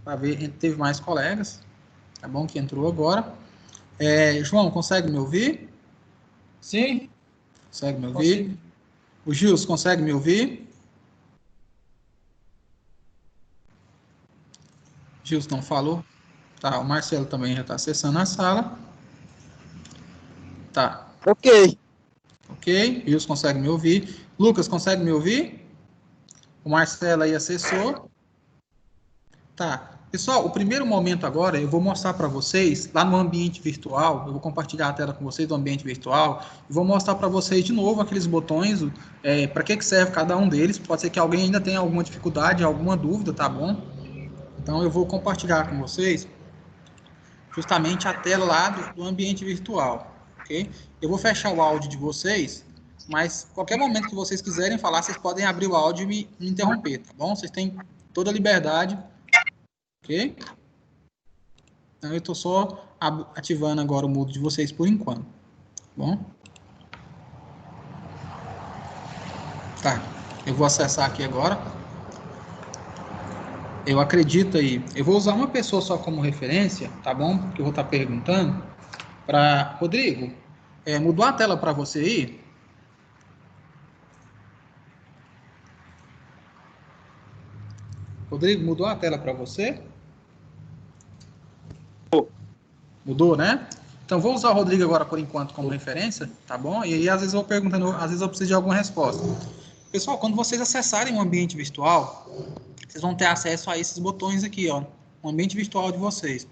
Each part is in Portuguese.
para ver, teve mais colegas, tá bom, que entrou agora. João, consegue me ouvir? Sim. Consegue me ouvir? Consigo. O Gilson, consegue me ouvir? Gilson não falou? Tá, o Marcelo também já está acessando a sala. Tá. Ok. Ok, Gilson consegue me ouvir. Lucas, consegue me ouvir? O Marcelo aí acessou. Tá. Pessoal, o primeiro momento agora, eu vou mostrar para vocês, lá no ambiente virtual, eu vou compartilhar a tela com vocês do ambiente virtual, e vou mostrar para vocês de novo aqueles botões, para que serve cada um deles. Pode ser que alguém ainda tenha alguma dificuldade, alguma dúvida, tá bom? Então, eu vou compartilhar com vocês justamente a tela lá do ambiente virtual, ok? Eu vou fechar o áudio de vocês, mas qualquer momento que vocês quiserem falar, vocês podem abrir o áudio e me interromper, tá bom? Vocês têm toda a liberdade, ok? Então, eu estou só ativando agora o mudo de vocês por enquanto, tá bom? Tá, eu vou acessar aqui agora. Eu acredito aí, eu vou usar uma pessoa só como referência, tá bom? Porque eu vou estar perguntando para Rodrigo, mudou a tela para você aí? Rodrigo, mudou a tela para você? Mudou, né? Então, vou usar o Rodrigo agora, por enquanto, como referência, tá bom? E aí, às vezes, eu vou perguntando, às vezes eu preciso de alguma resposta. Pessoal, quando vocês acessarem o ambiente virtual, vocês vão ter acesso a esses botões aqui, ó, o ambiente virtual de vocês.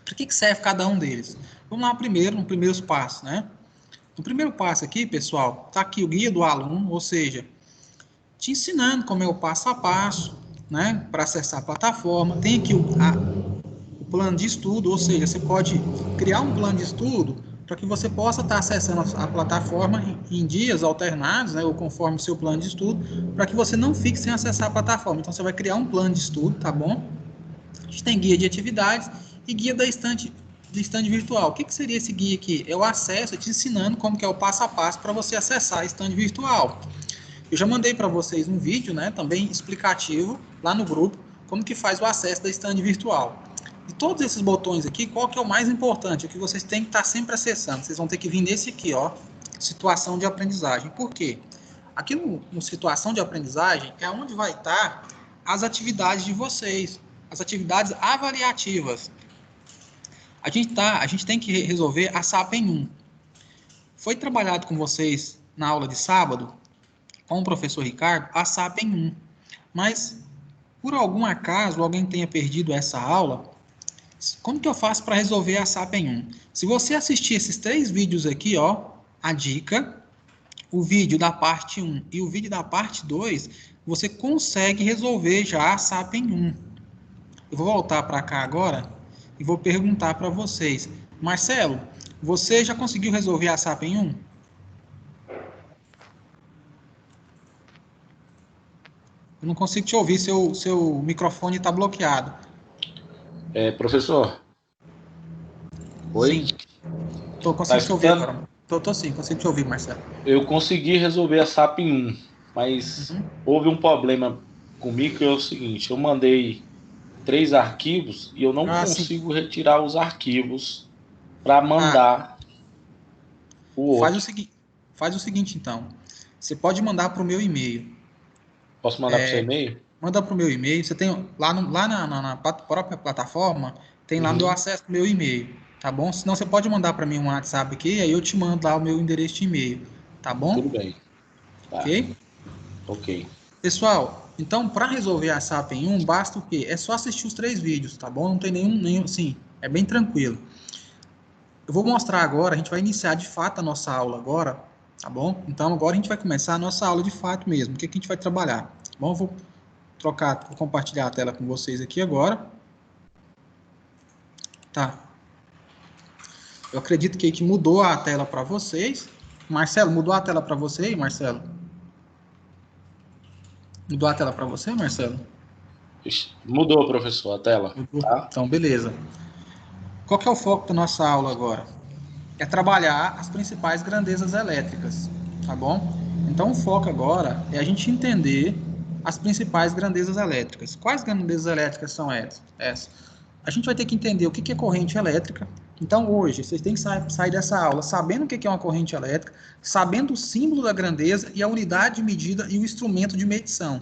Para que serve cada um deles? Vamos lá primeiro, no primeiro passo, né? No primeiro passo aqui, pessoal, tá aqui o guia do aluno, ou seja, te ensinando como é o passo a passo, né, para acessar a plataforma. Tem aqui o plano de estudo, ou seja, você pode criar um plano de estudo para que você possa estar acessando a plataforma em dias alternados, né, ou conforme o seu plano de estudo, para que você não fique sem acessar a plataforma. Então, você vai criar um plano de estudo, tá bom? A gente tem guia de atividades e guia da estante virtual. O que seria esse guia aqui? É o acesso, te ensinando como que é o passo a passo para você acessar a estante virtual. Eu já mandei para vocês um vídeo, né, também explicativo, lá no grupo, como que faz o acesso da estante virtual. De todos esses botões aqui, qual que é o mais importante? É que vocês têm que estar sempre acessando. Vocês vão ter que vir nesse aqui, ó, situação de aprendizagem. Por quê? Aqui no situação de aprendizagem é onde vai estar as atividades de vocês, as atividades avaliativas. A gente tem que resolver a SAPEN 1. Foi trabalhado com vocês na aula de sábado, com o professor Ricardo, a SAPEN 1. Mas, por algum acaso, alguém tenha perdido essa aula, como que eu faço para resolver a SAPEN 1? Se você assistir esses 3 vídeos aqui, ó, a dica, o vídeo da parte 1 e o vídeo da parte 2, você consegue resolver já a SAPEN 1. Eu vou voltar para cá agora e vou perguntar para vocês. Marcelo, você já conseguiu resolver a SAPEN 1? Eu não consigo te ouvir, seu microfone está bloqueado. Professor? Oi? Sim. Consigo te ouvir agora. Tô sim, consigo te ouvir, Marcelo. Eu consegui resolver a SAPEN 1, mas houve um problema comigo, que é o seguinte: eu mandei 3 arquivos e eu não consigo retirar os arquivos para mandar o outro. Faz o seguinte, então. Você pode mandar para o meu e-mail. Posso mandar para o seu e-mail? Manda para o meu e-mail. Você tem lá na própria plataforma, tem lá meu acesso ao meu e-mail, tá bom? Senão você pode mandar para mim um WhatsApp aqui, aí eu te mando lá o meu endereço de e-mail, tá bom? Tudo bem. Tá. Ok? Ok. Pessoal, então para resolver a SAPEN 1, basta o quê? É só assistir os 3 vídeos, tá bom? Não tem nenhum, sim, é bem tranquilo. Eu vou mostrar agora, a gente vai iniciar de fato a nossa aula agora, tá bom? Então agora a gente vai começar a nossa aula de fato mesmo, o que a gente vai trabalhar, tá bom? Eu vou compartilhar a tela com vocês aqui agora. Tá. Eu acredito que mudou a tela para vocês. Marcelo, mudou a tela para você aí, Marcelo? Mudou a tela para você, Marcelo? Mudou, professor, a tela. Tá? Então, beleza. Qual que é o foco da nossa aula agora? É trabalhar as principais grandezas elétricas, tá bom? Então, o foco agora é a gente entender as principais grandezas elétricas. Quais grandezas elétricas são essas? A gente vai ter que entender o que é corrente elétrica. Então, hoje, vocês têm que sair dessa aula sabendo o que é uma corrente elétrica, sabendo o símbolo da grandeza e a unidade de medida e o instrumento de medição.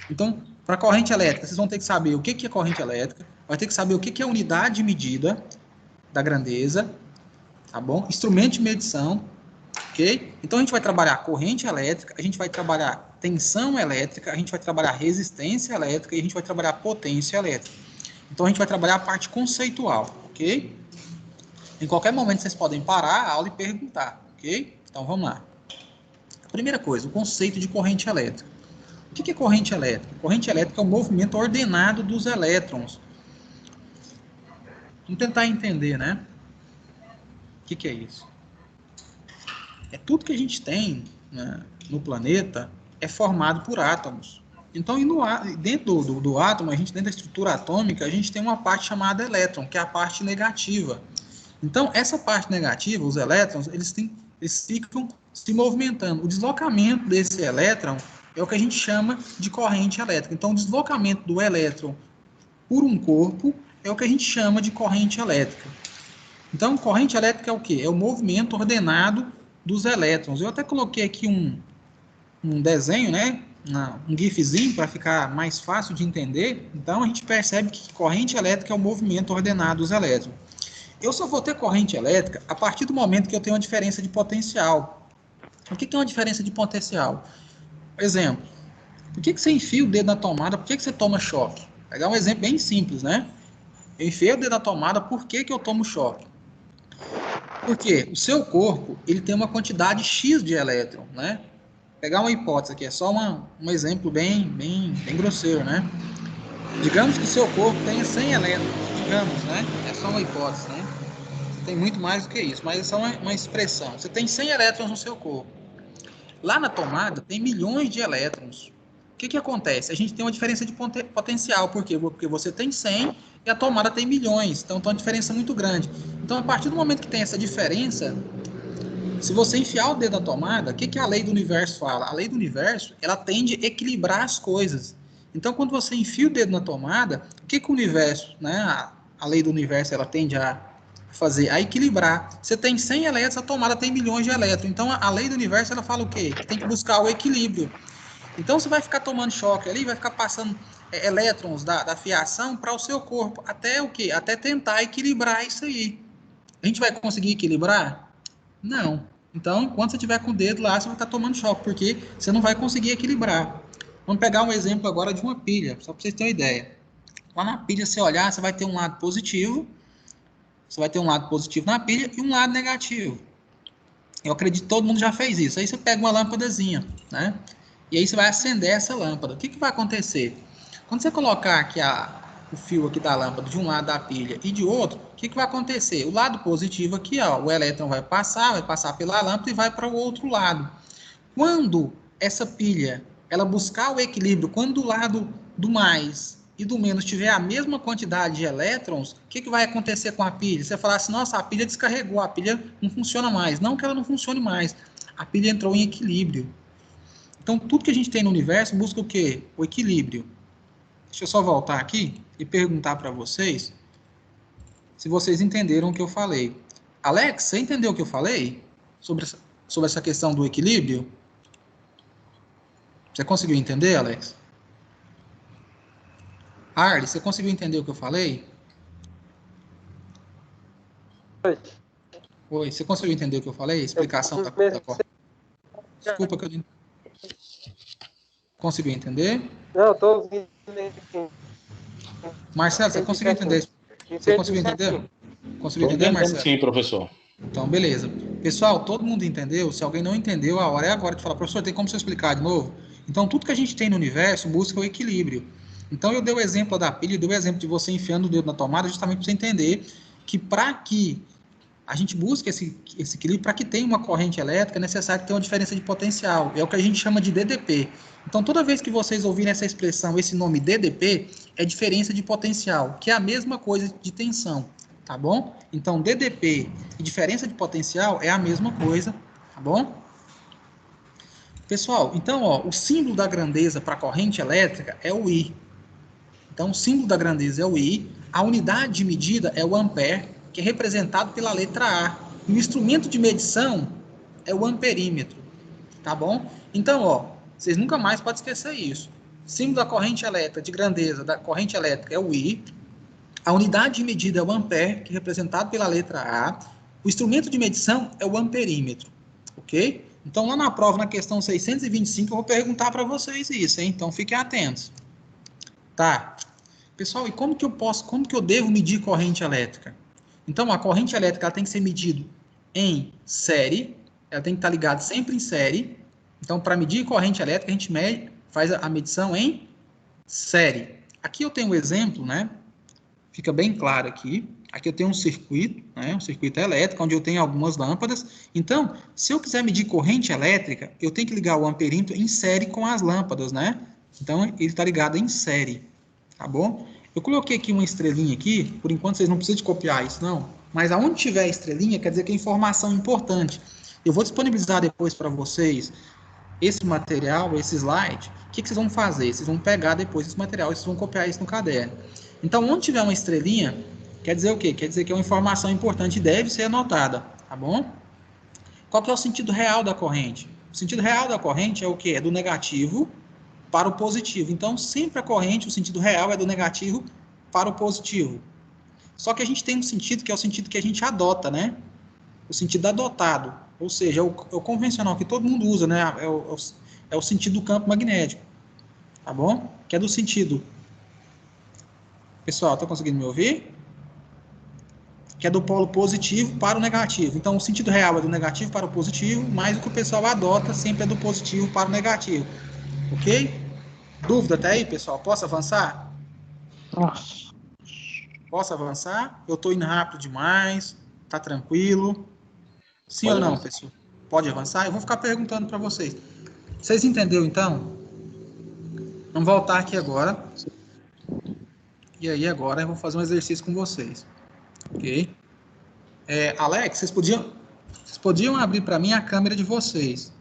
Então, para corrente elétrica, vocês vão ter que saber o que é corrente elétrica, vai ter que saber o que é unidade de medida da grandeza, tá bom? Instrumento de medição, ok? Então, a gente vai trabalhar corrente elétrica, a gente vai trabalhar tensão elétrica, a gente vai trabalhar resistência elétrica e a gente vai trabalhar potência elétrica. Então, a gente vai trabalhar a parte conceitual, ok? Em qualquer momento, vocês podem parar a aula e perguntar, ok? Então, vamos lá. A primeira coisa, o conceito de corrente elétrica. O que é corrente elétrica? Corrente elétrica é o movimento ordenado dos elétrons. Vamos tentar entender, né? O que é isso? É tudo que a gente tem, né, no planeta é formado por átomos. Então, dentro do átomo, dentro da estrutura atômica, a gente tem uma parte chamada elétron, que é a parte negativa. Então, essa parte negativa, os elétrons, eles ficam se movimentando. O deslocamento desse elétron é o que a gente chama de corrente elétrica. Então, o deslocamento do elétron por um corpo é o que a gente chama de corrente elétrica. Então, corrente elétrica é o quê? É o movimento ordenado dos elétrons. Eu até coloquei aqui um desenho, né? Um gifzinho para ficar mais fácil de entender. Então, a gente percebe que corrente elétrica é o movimento ordenado dos elétrons. Eu só vou ter corrente elétrica a partir do momento que eu tenho uma diferença de potencial. O que é uma diferença de potencial? Por exemplo, por que você enfia o dedo na tomada? Por que você toma choque? Vou pegar um exemplo bem simples, né? Eu enfiei o dedo na tomada, por que eu tomo choque? Porque o seu corpo ele tem uma quantidade X de elétron, né? Vou pegar uma hipótese aqui, é só um exemplo bem grosseiro, né? Digamos que o seu corpo tenha 100 elétrons, digamos, né? É só uma hipótese, né? Tem muito mais do que isso, mas é só uma expressão. Você tem 100 elétrons no seu corpo. Lá na tomada tem milhões de elétrons. O que acontece? A gente tem uma diferença de potencial. Por quê? Porque você tem 100 e a tomada tem milhões. Então tem uma diferença muito grande. Então, a partir do momento que tem essa diferença, se você enfiar o dedo na tomada, o que a lei do universo fala? A lei do universo, ela tende a equilibrar as coisas. Então, quando você enfia o dedo na tomada, o que o universo, né? A lei do universo, ela tende a fazer, a equilibrar. Você tem 100 elétrons, a tomada tem milhões de elétrons. Então, a lei do universo, ela fala o quê? Que tem que buscar o equilíbrio. Então, você vai ficar tomando choque ali, vai ficar passando elétrons da fiação para o seu corpo, até o quê? Até tentar equilibrar isso aí. A gente vai conseguir equilibrar? Não. Então, enquanto você estiver com o dedo lá, você vai estar tomando choque, porque você não vai conseguir equilibrar. Vamos pegar um exemplo agora de uma pilha, só para vocês terem uma ideia. Lá na pilha, você olhar, você vai ter um lado positivo, você vai ter um lado positivo na pilha e um lado negativo. Eu acredito que todo mundo já fez isso. Aí você pega uma lâmpadazinha, né? E aí você vai acender essa lâmpada. O que vai acontecer? Quando você colocar aqui o fio aqui da lâmpada de um lado da pilha e de outro, o que vai acontecer? O lado positivo aqui, ó, o elétron vai passar pela lâmpada e vai para o outro lado. Quando essa pilha, ela buscar o equilíbrio, quando do lado do mais e do menos tiver a mesma quantidade de elétrons, o que vai acontecer com a pilha? Você falar assim, nossa, a pilha descarregou, a pilha não funciona mais. Não que ela não funcione mais, a pilha entrou em equilíbrio. Então, tudo que a gente tem no universo busca o quê? O equilíbrio. Deixa eu só voltar aqui e perguntar para vocês se vocês entenderam o que eu falei. Alex, você entendeu o que eu falei sobre essa questão do equilíbrio? Você conseguiu entender, Alex? Arlie, você conseguiu entender o que eu falei? Oi, você conseguiu entender o que eu falei? A explicação da corrente. Desculpa que eu não... Conseguiu entender? Não, estou ouvindo. Marcelo, você conseguiu entender? Você conseguiu entender? Conseguiu entender, Marcelo? Sim, professor. Então, beleza. Pessoal, todo mundo entendeu? Se alguém não entendeu, a hora é agora de falar, professor, tem como você explicar de novo? Então, tudo que a gente tem no universo busca o equilíbrio. Então, eu dei o exemplo da pilha, eu dei o exemplo de você enfiando o dedo na tomada, justamente para você entender que para que a gente busque esse equilíbrio, para que tenha uma corrente elétrica, é necessário ter uma diferença de potencial. É o que a gente chama de DDP. Então, toda vez que vocês ouvirem essa expressão, esse nome DDP, é diferença de potencial, que é a mesma coisa de tensão, tá bom? Então, DDP e diferença de potencial é a mesma coisa, tá bom? Pessoal, então, ó, o símbolo da grandeza para a corrente elétrica é o I. Então, o símbolo da grandeza é o I. A unidade de medida é o ampere, que é representado pela letra A. E o instrumento de medição é o amperímetro. Tá bom? Então, ó, vocês nunca mais podem esquecer isso. O símbolo da corrente elétrica, de grandeza da corrente elétrica é o I. A unidade de medida é o ampere, que é representado pela letra A. O instrumento de medição é o amperímetro. Ok? Então, lá na prova, na questão 625, eu vou perguntar para vocês isso, hein? Então, fiquem atentos. Tá. Pessoal, e como que eu devo medir corrente elétrica? Então, a corrente elétrica ela tem que ser medida em série, ela tem que estar ligada sempre em série. Então, para medir corrente elétrica, a gente faz a medição em série. Aqui eu tenho um exemplo, né? Fica bem claro aqui. Aqui eu tenho um circuito, né? Um circuito elétrico, onde eu tenho algumas lâmpadas. Então, se eu quiser medir corrente elétrica, eu tenho que ligar o amperímetro em série com as lâmpadas, né? Então, ele está ligado em série. Tá bom? Eu coloquei aqui uma estrelinha aqui, por enquanto vocês não precisam de copiar isso, não. Mas aonde tiver estrelinha, quer dizer que é informação importante. Eu vou disponibilizar depois para vocês esse material, esse slide. O que vocês vão fazer? Vocês vão pegar depois esse material e vocês vão copiar isso no caderno. Então, onde tiver uma estrelinha, quer dizer o quê? Quer dizer que é uma informação importante e deve ser anotada, tá bom? Qual que é o sentido real da corrente? O sentido real da corrente é o quê? É do negativo para o positivo. Então, sempre a corrente, o sentido real é do negativo para o positivo. Só que a gente tem um sentido que é o sentido que a gente adota, né? O sentido adotado. Ou seja, é o convencional que todo mundo usa, né? É o sentido do campo magnético. Tá bom? Que é do sentido. Pessoal, tá conseguindo me ouvir? Que é do polo positivo para o negativo. Então, o sentido real é do negativo para o positivo, mas o que o pessoal adota sempre é do positivo para o negativo. Ok? Dúvida até aí, pessoal? Posso avançar? Nossa. Posso avançar? Eu estou indo rápido demais? Tá tranquilo? Sim ou não, pessoal? Pode avançar? Eu vou ficar perguntando para vocês. Vocês entenderam, então? Vamos voltar aqui agora. E aí, agora eu vou fazer um exercício com vocês. Ok? Alex, vocês podiam abrir para mim a câmera de vocês.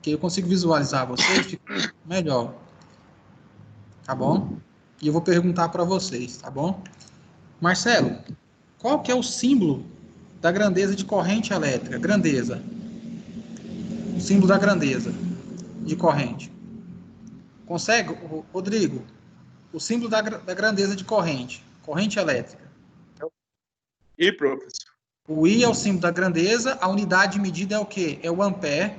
Que eu consigo visualizar vocês, fica melhor. Tá bom? E eu vou perguntar para vocês, tá bom? Marcelo, qual que é o símbolo da grandeza de corrente elétrica? Grandeza. O símbolo da grandeza de corrente. Consegue, Rodrigo? O símbolo da grandeza de corrente. Corrente elétrica. I, professor. O I é o símbolo da grandeza. A unidade de medida é o quê? É o ampere.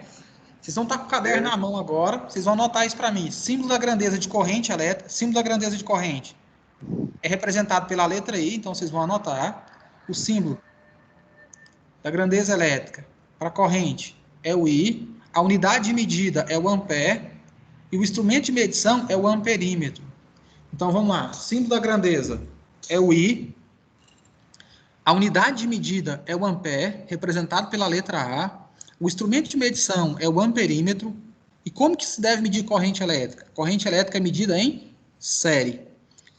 Vocês vão estar com o caderno na mão agora. Vocês vão anotar isso para mim. Símbolo da grandeza de corrente elétrica. Símbolo da grandeza de corrente é representado pela letra I. Então, vocês vão anotar. O símbolo da grandeza elétrica para corrente é o I. A unidade de medida é o ampere. E o instrumento de medição é o amperímetro. Então, vamos lá. Símbolo da grandeza é o I. A unidade de medida é o ampere, representado pela letra A. O instrumento de medição é o amperímetro. E como que se deve medir corrente elétrica? Corrente elétrica é medida em série.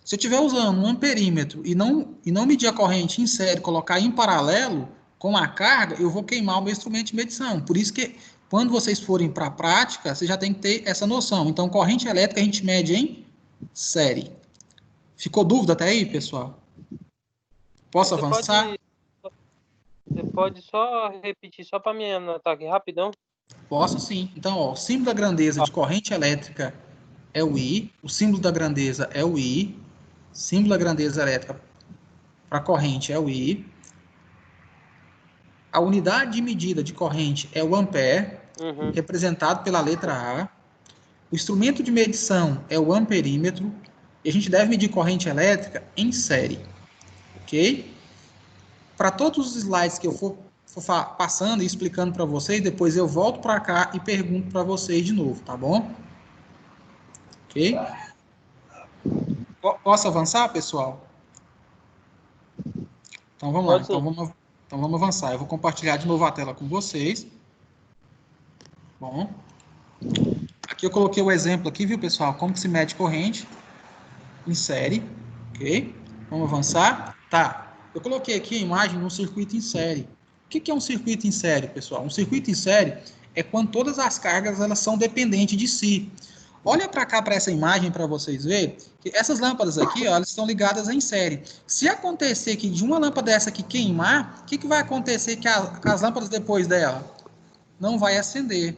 Se eu estiver usando um amperímetro e não medir a corrente em série, colocar em paralelo com a carga, eu vou queimar o meu instrumento de medição. Por isso que, quando vocês forem para a prática, você já tem que ter essa noção. Então, corrente elétrica a gente mede em série. Ficou dúvida até aí, pessoal? Posso avançar? Você pode só repetir, só para me anotar aqui rapidão? Posso sim. Então, ó, o símbolo da grandeza de corrente elétrica é o I. O símbolo da grandeza é o I. Símbolo da grandeza elétrica para corrente é o I. A unidade de medida de corrente é o ampere, representado pela letra A. O instrumento de medição é o amperímetro. E a gente deve medir corrente elétrica em série. Ok? Para todos os slides que eu for passando e explicando para vocês, depois eu volto para cá e pergunto para vocês de novo, tá bom? Ok? Posso avançar, pessoal? Então vamos lá. Então vamos avançar. Eu vou compartilhar de novo a tela com vocês. Bom. Aqui eu coloquei o exemplo aqui, viu, pessoal? Como que se mede corrente em série. Ok? Vamos avançar. Tá. Eu coloquei aqui a imagem de um circuito em série. O que é um circuito em série, pessoal? Um circuito em série é quando todas as cargas elas são dependentes de si. Olha para cá, para essa imagem, para vocês verem, que essas lâmpadas aqui, ó, elas estão ligadas em série. Se acontecer que de uma lâmpada dessa aqui queimar, o que vai acontecer que as lâmpadas depois dela? Não vai acender.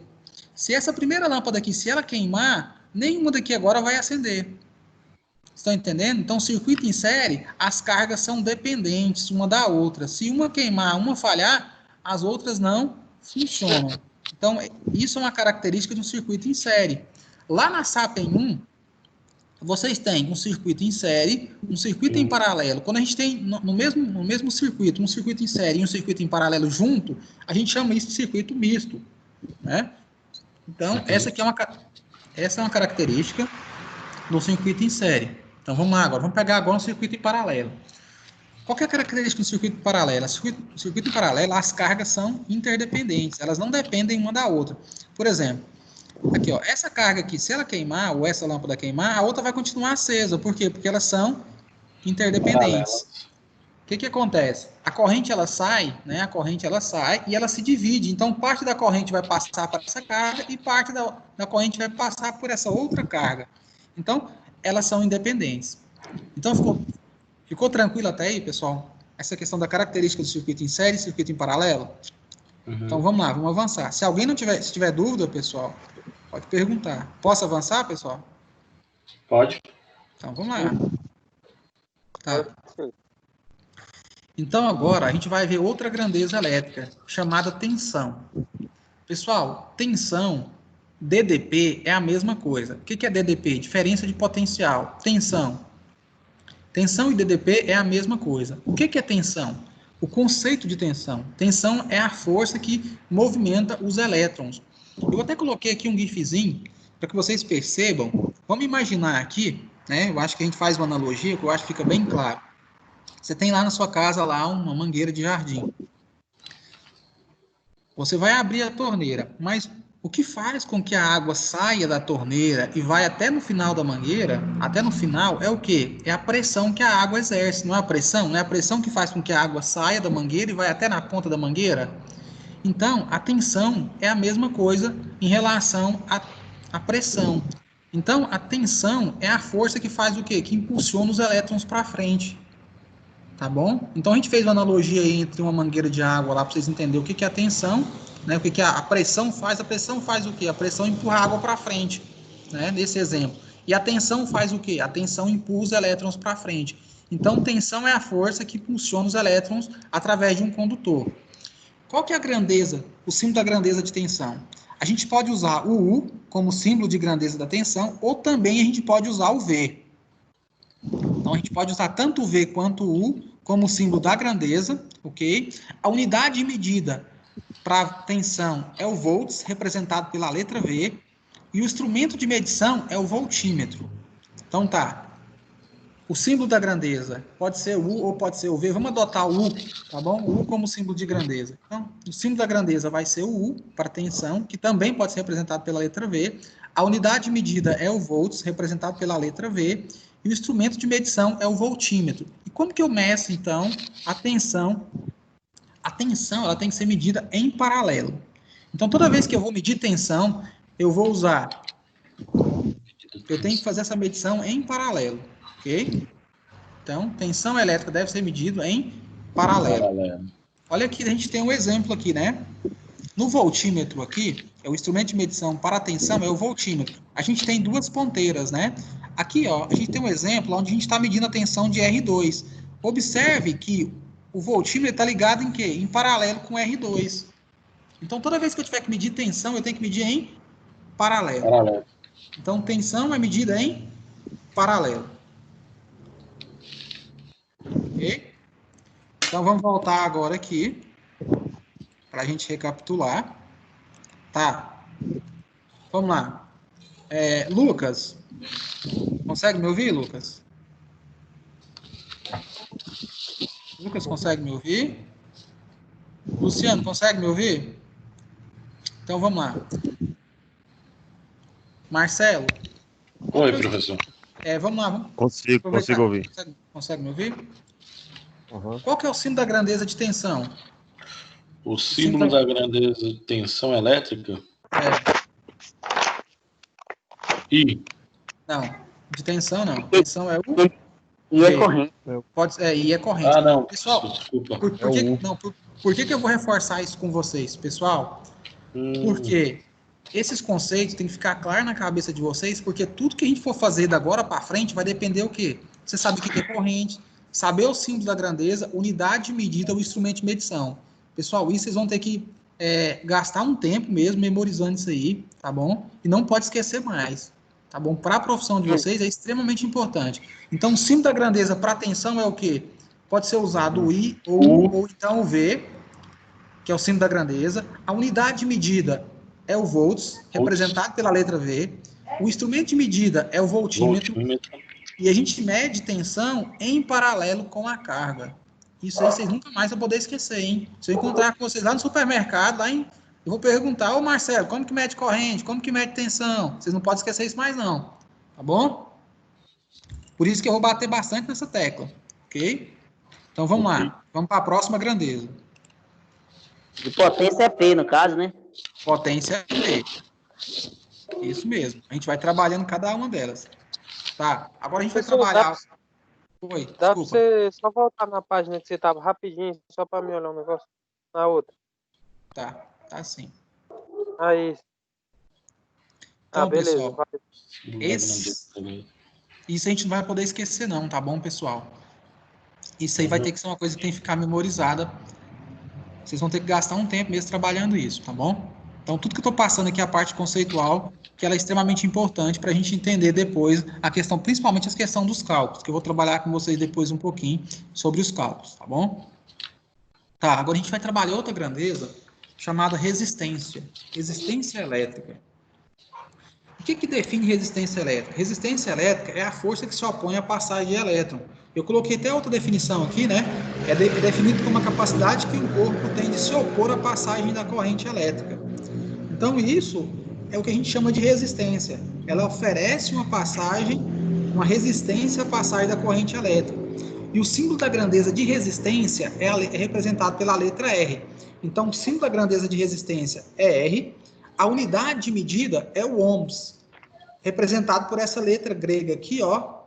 Se essa primeira lâmpada aqui, se ela queimar, nenhuma daqui agora vai acender. Estão entendendo? Então, circuito em série, as cargas são dependentes uma da outra. Se uma queimar, uma falhar, as outras não funcionam. Então, isso é uma característica de um circuito em série. Lá na SAPEN 1, vocês têm um circuito em série, um circuito em paralelo. Quando a gente tem no mesmo circuito, um circuito em série e um circuito em paralelo junto, a gente chama isso de circuito misto, né? Então, essa é uma característica do circuito em série. Então, vamos lá agora. Vamos pegar agora um circuito em paralelo. Qual que é a característica do circuito paralelo? Circuito em paralelo, as cargas são interdependentes. Elas não dependem uma da outra. Por exemplo, aqui, ó, essa carga aqui, se ela queimar, ou essa lâmpada queimar, a outra vai continuar acesa. Por quê? Porque elas são interdependentes. O que acontece? A corrente, ela sai, né? A corrente, ela sai e ela se divide. Então, parte da corrente vai passar para essa carga e parte da corrente vai passar por essa outra carga. Então, elas são independentes. Então, ficou tranquilo até aí, pessoal? Essa questão da característica do circuito em série e circuito em paralelo? Uhum. Então, vamos lá, vamos avançar. Se alguém se tiver dúvida, pessoal, pode perguntar. Posso avançar, pessoal? Pode. Então, vamos lá. Tá. Então, agora, a gente vai ver outra grandeza elétrica, chamada tensão. Pessoal, tensão, DDP, é a mesma coisa. O que é DDP? Diferença de potencial. Tensão. Tensão e DDP é a mesma coisa. O que é tensão? O conceito de tensão. Tensão é a força que movimenta os elétrons. Eu até coloquei aqui um gifzinho para que vocês percebam. Vamos imaginar aqui, né? Eu acho que a gente faz uma analogia que eu acho que fica bem claro. Você tem lá na sua casa lá uma mangueira de jardim. Você vai abrir a torneira, mas o que faz com que a água saia da torneira e vai até no final da mangueira, até no final, é o quê? É a pressão que a água exerce, não é a pressão? Não é a pressão que faz com que a água saia da mangueira e vai até na ponta da mangueira? Então, a tensão é a mesma coisa em relação à pressão. Então, a tensão é a força que faz o quê? Que impulsiona os elétrons para frente. Tá bom? Então, a gente fez uma analogia aí entre uma mangueira de água lá para vocês entenderem o que é a tensão, né? O que a pressão faz. A pressão faz o quê? A pressão empurra a água para frente, né? Nesse exemplo. E a tensão faz o quê? A tensão impulsa os elétrons para frente. Então, tensão é a força que impulsiona os elétrons através de um condutor. Qual que é a grandeza, o símbolo da grandeza de tensão? A gente pode usar o U como símbolo de grandeza da tensão, ou também a gente pode usar o V. Então, a gente pode usar tanto o V quanto o U como símbolo da grandeza, ok? A unidade de medida para tensão é o volts, representado pela letra V, e o instrumento de medição é o voltímetro. Então, tá. O símbolo da grandeza pode ser o U ou pode ser o V. Vamos adotar o U, tá bom? O U como símbolo de grandeza. Então, o símbolo da grandeza vai ser o U, para tensão, que também pode ser representado pela letra V. A unidade de medida é o volts, representado pela letra V. E o instrumento de medição é o voltímetro. E como que eu meço, então, a tensão? A tensão, ela tem que ser medida em paralelo. Então, toda vez que eu vou medir tensão, eu vou usar... Eu tenho que fazer essa medição em paralelo, ok? Então, tensão elétrica deve ser medida em paralelo. Olha aqui, a gente tem um exemplo aqui, né? No voltímetro aqui, é o instrumento de medição para a tensão, é o voltímetro. A gente tem duas ponteiras, né? Aqui, ó, a gente tem um exemplo onde a gente está medindo a tensão de R2. Observe que o voltímetro está ligado em quê? Em paralelo com R2. Então, toda vez que eu tiver que medir tensão, eu tenho que medir em paralelo. Então, tensão é medida em paralelo. Ok? Então, vamos voltar agora aqui para a gente recapitular. Tá. Vamos lá. Lucas, consegue me ouvir, Lucas? Lucas, consegue me ouvir? Luciano, consegue me ouvir? Então, vamos lá. Marcelo? Oi, professor. Vamos lá. Consigo ouvir. Consegue me ouvir? Uhum. Qual que é o símbolo da grandeza de tensão? O símbolo da grandeza de tensão elétrica? I. Não, de tensão não. Tensão é o E é V. corrente. Pode ser, I é corrente. Ah, não. Pessoal, Desculpa. por que eu vou reforçar isso com vocês, pessoal? Porque esses conceitos têm que ficar claro na cabeça de vocês, porque tudo que a gente for fazer da agora para frente vai depender o quê? Você sabe o que é corrente, saber o símbolo da grandeza, unidade de medida ou instrumento de medição. Pessoal, isso vocês vão ter que gastar um tempo mesmo memorizando isso aí, tá bom? E não pode esquecer mais, tá bom? Para a profissão de vocês é extremamente importante. Então, o símbolo da grandeza para tensão é o quê? Pode ser usado o I ou então o V, que é o símbolo da grandeza. A unidade de medida é o volts, representado pela letra V. O instrumento de medida é o voltímetro. E a gente mede tensão em paralelo com a carga. Isso aí vocês nunca mais vão poder esquecer, hein? Se eu encontrar com vocês lá no supermercado, eu vou perguntar, ô Marcelo, como que mede corrente? Como que mede tensão? Vocês não podem esquecer isso mais não, tá bom? Por isso que eu vou bater bastante nessa tecla, ok? Então vamos lá, vamos para a próxima grandeza. De potência é P, no caso, né? Potência é P. Isso mesmo. A gente vai trabalhando cada uma delas. Tá, agora a gente vai trabalhar... Oi, Dá desculpa. pra você só voltar na página que você tava rapidinho, só pra me olhar um negócio? Na outra. Tá sim. Aí. Então, beleza. pessoal, isso a gente não vai poder esquecer não, tá bom, pessoal? Isso aí vai ter que ser uma coisa que tem que ficar memorizada. Vocês vão ter que gastar um tempo mesmo trabalhando isso, tá bom? Então, tudo que eu tô passando aqui é a parte conceitual, que ela é extremamente importante para a gente entender depois a questão, principalmente a questão dos cálculos, que eu vou trabalhar com vocês depois um pouquinho sobre os cálculos, tá bom? Tá, agora a gente vai trabalhar outra grandeza chamada resistência. Resistência elétrica. O que define resistência elétrica? Resistência elétrica é a força que se opõe à passagem de elétron. Eu coloquei até outra definição aqui, né? É definido como a capacidade que um corpo tem de se opor à passagem da corrente elétrica. Então, isso é o que a gente chama de resistência. Ela oferece uma passagem, uma resistência à passagem da corrente elétrica. E o símbolo da grandeza de resistência é representado pela letra R. Então, o símbolo da grandeza de resistência é R. A unidade de medida é o ohms, representado por essa letra grega aqui, ó.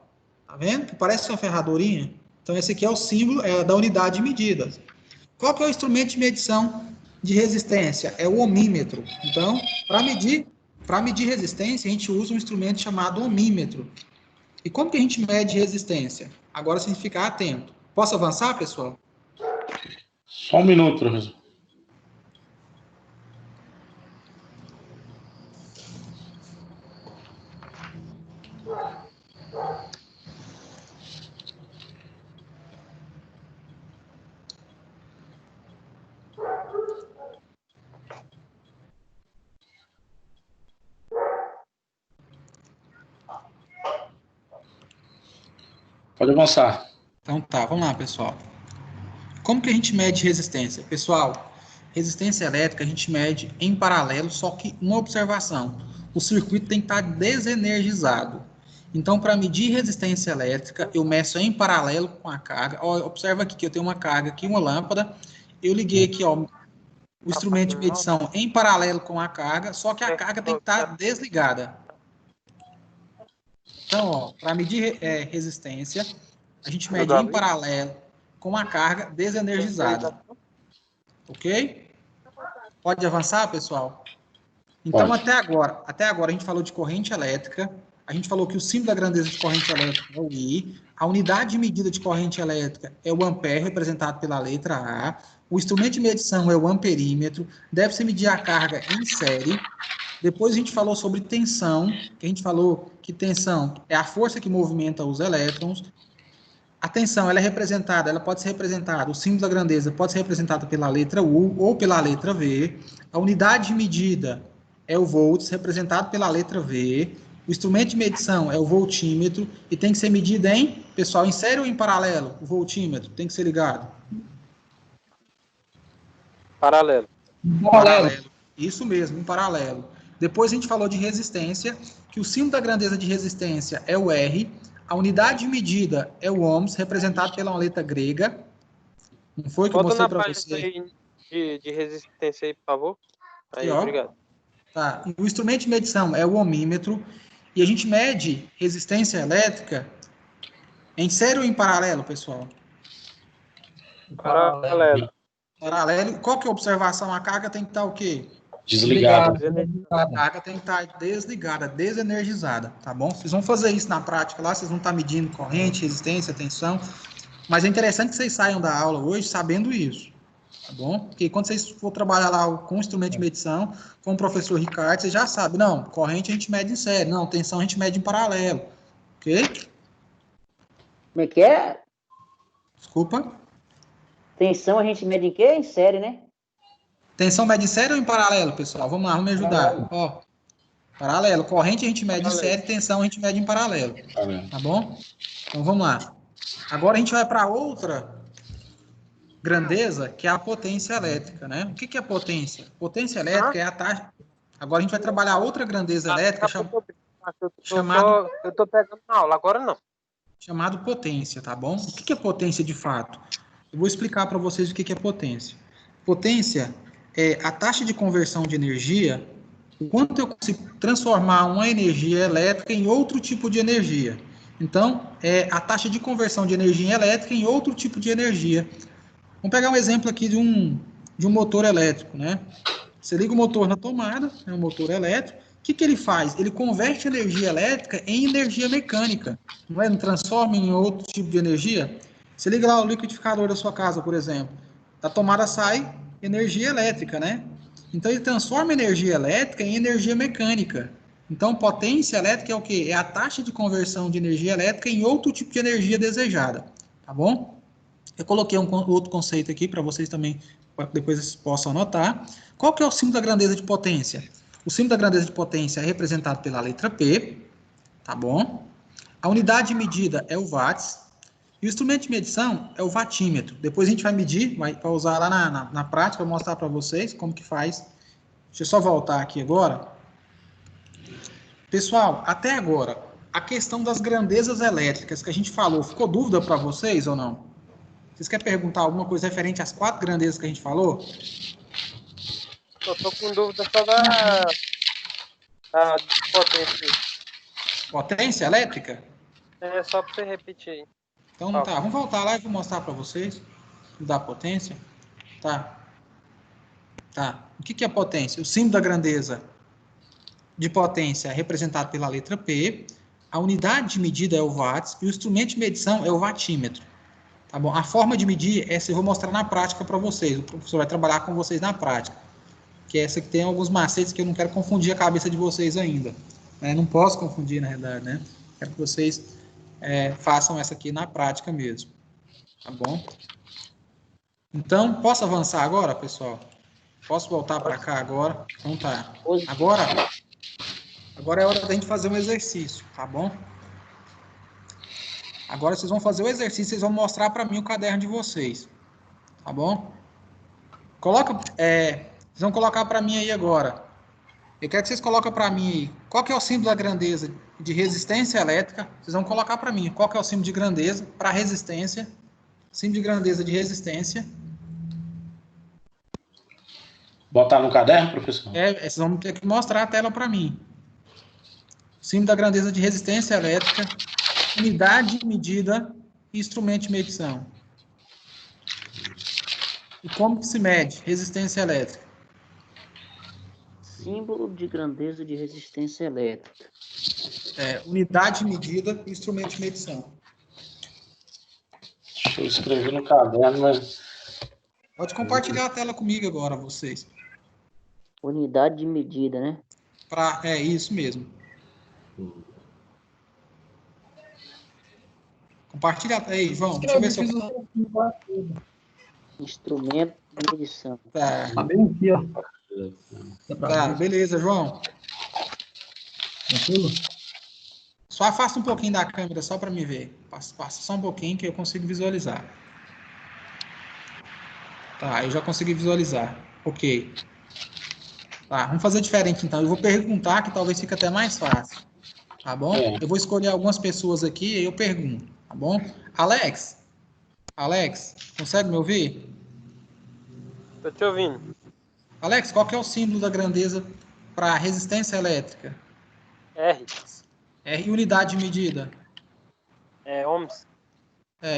Tá vendo? Que parece uma ferradurinha. Então, esse aqui é o símbolo da unidade de medida. Qual que é o instrumento de medição de resistência? É o ohmímetro. Então, para medir resistência, a gente usa um instrumento chamado ohmímetro. E como que a gente mede resistência? Agora você tem que ficar atento. Posso avançar, pessoal? Só um minuto, professor. Pode avançar. Então tá, vamos lá, pessoal. Como que a gente mede resistência? Pessoal, resistência elétrica a gente mede em paralelo, só que uma observação. O circuito tem que estar desenergizado. Então, para medir resistência elétrica, eu meço em paralelo com a carga. Ó, observa aqui que eu tenho uma carga aqui, uma lâmpada. Eu liguei aqui, ó, o instrumento de medição em paralelo com a carga, só que a carga tem que estar desligada. Então, ó, para medir resistência, a gente mede em paralelo com a carga desenergizada. Ok? Pode avançar, pessoal? Então, Pode. até agora a gente falou de corrente elétrica, a gente falou que o símbolo da grandeza de corrente elétrica é o I, a unidade de medida de corrente elétrica é o ampere, representado pela letra A, o instrumento de medição é o amperímetro, deve-se medir a carga em série. Depois a gente falou sobre tensão, que a gente falou que tensão é a força que movimenta os elétrons. A tensão, ela pode ser representada, o símbolo da grandeza pode ser representado pela letra U ou pela letra V. A unidade de medida é o volts, representado pela letra V. O instrumento de medição é o voltímetro e tem que ser medido pessoal, em série ou em paralelo? O voltímetro tem que ser ligado. Paralelo. Paralelo. Isso mesmo, em paralelo. Depois a gente falou de resistência, que o símbolo da grandeza de resistência é o R, a unidade de medida é o ohms, representado pela uma letra grega. Não foi que eu mostrei para você? De resistência aí, por favor. Aí, Aqui, obrigado. Tá. O instrumento de medição é o ohmímetro e a gente mede resistência elétrica em série ou em paralelo, pessoal? Paralelo. Paralelo. Qual que é a observação? A carga tem que estar o quê? Desligado. A carga tem que estar desligada, desenergizada, tá bom? Vocês vão fazer isso na prática lá, vocês vão estar medindo corrente, resistência, tensão. Mas é interessante que vocês saiam da aula hoje sabendo isso, tá bom? Porque quando vocês for trabalhar lá com o instrumento de medição, com o professor Ricardo, vocês já sabem, não, corrente a gente mede em série, não, tensão a gente mede em paralelo, ok? Como é que é? Desculpa. Tensão a gente mede em quê? Em série, né? Tensão mede em série ou em paralelo, pessoal? Vamos lá, vamos me ajudar. Ó, paralelo. Corrente a gente mede em série, tensão a gente mede em paralelo. Tá bom? Então vamos lá. Agora a gente vai para outra grandeza, que é a potência elétrica, né? O que é potência? Potência elétrica é a taxa. Agora a gente vai trabalhar outra grandeza elétrica chamada. Eu tô pegando na aula, agora não. Chamado potência, tá bom? O que é potência de fato? Eu vou explicar para vocês o que é potência. Potência é a taxa de conversão de energia, o quanto eu consigo transformar uma energia elétrica em outro tipo de energia. Então, é a taxa de conversão de energia elétrica em outro tipo de energia. Vamos pegar um exemplo aqui de um motor elétrico, né? Você liga o motor na tomada, é um motor elétrico. O que ele faz? Ele converte energia elétrica em energia mecânica. Não é? Não transforma em outro tipo de energia. Você liga lá o liquidificador da sua casa, por exemplo. Da tomada sai energia elétrica, né? Então, ele transforma energia elétrica em energia mecânica. Então, potência elétrica é o quê? É a taxa de conversão de energia elétrica em outro tipo de energia desejada. Tá bom? Eu coloquei outro conceito aqui para vocês também, para que depois vocês possam anotar. Qual que é o símbolo da grandeza de potência? O símbolo da grandeza de potência é representado pela letra P, tá bom? A unidade de medida é o watts. E o instrumento de medição é o watímetro. Depois a gente vai medir, vai usar lá na prática, vou mostrar para vocês como que faz. Deixa eu só voltar aqui agora. Pessoal, até agora, a questão das grandezas elétricas que a gente falou, ficou dúvida para vocês ou não? Vocês querem perguntar alguma coisa referente às 4 grandezas que a gente falou? Eu tô com dúvida só da potência. Potência elétrica? É só para você repetir aí. Então tá, vamos voltar lá e vou mostrar para vocês da potência. Tá. O que é potência? O símbolo da grandeza de potência é representado pela letra P. A unidade de medida é o watts e o instrumento de medição é o watímetro. Tá bom? A forma de medir, essa eu vou mostrar na prática para vocês. O professor vai trabalhar com vocês na prática. Que é essa que tem alguns macetes que eu não quero confundir a cabeça de vocês ainda. Não posso confundir, na verdade, né? Quero que vocês façam essa aqui na prática mesmo. Tá bom? Então, posso avançar agora, pessoal? Posso voltar para cá agora? Então tá. Agora é hora da gente fazer um exercício, tá bom? Agora vocês vão fazer o exercício, vocês vão mostrar para mim o caderno de vocês. Tá bom? Vocês vão colocar para mim aí agora. Eu quero que vocês coloquem para mim aí. Qual que é o símbolo da grandeza de resistência elétrica? Vocês vão colocar para mim. Qual que é o símbolo de grandeza para resistência? Símbolo de grandeza de resistência. Botar no caderno, professor? Vocês vão ter que mostrar a tela para mim. Símbolo da grandeza de resistência elétrica, unidade de medida e instrumento de medição. E como que se mede resistência elétrica? Símbolo de grandeza de resistência elétrica. Unidade de medida e instrumento de medição. Deixa eu escrever no caderno, mas... Pode compartilhar a tela comigo agora, vocês. Unidade de medida, né? Isso mesmo. Compartilha aí, João. Deixa eu ver se eu... Instrumento de medição. Tá bem aqui, ó. Tá, beleza, João. Tranquilo? Só afasta um pouquinho da câmera, só para me ver. Passa só um pouquinho que eu consigo visualizar. Tá, eu já consegui visualizar. Ok. Tá, vamos fazer diferente então. Eu vou perguntar, que talvez fique até mais fácil. Tá bom? Eu vou escolher algumas pessoas aqui e eu pergunto. Tá bom? Alex, consegue me ouvir? Tô te ouvindo. Alex, qual que é o símbolo da grandeza para resistência elétrica? R. R. Unidade de medida? Ohms.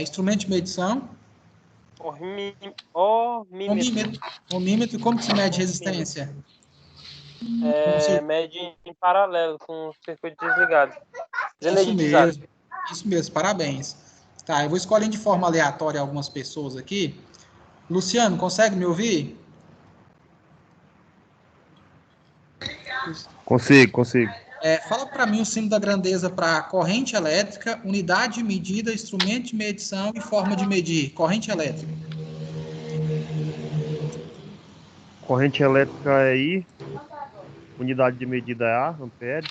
Instrumento de medição? Ohmímetro. Ohmímetro. Como que se mede resistência? Mede em paralelo com o circuito desligado. Isso mesmo, parabéns. Tá, eu vou escolher de forma aleatória algumas pessoas aqui. Luciano, consegue me ouvir? Consigo. Fala para mim o símbolo da grandeza para corrente elétrica, unidade de medida, instrumento de medição e forma de medir. Corrente elétrica. Corrente elétrica é I, unidade de medida é A, ampere.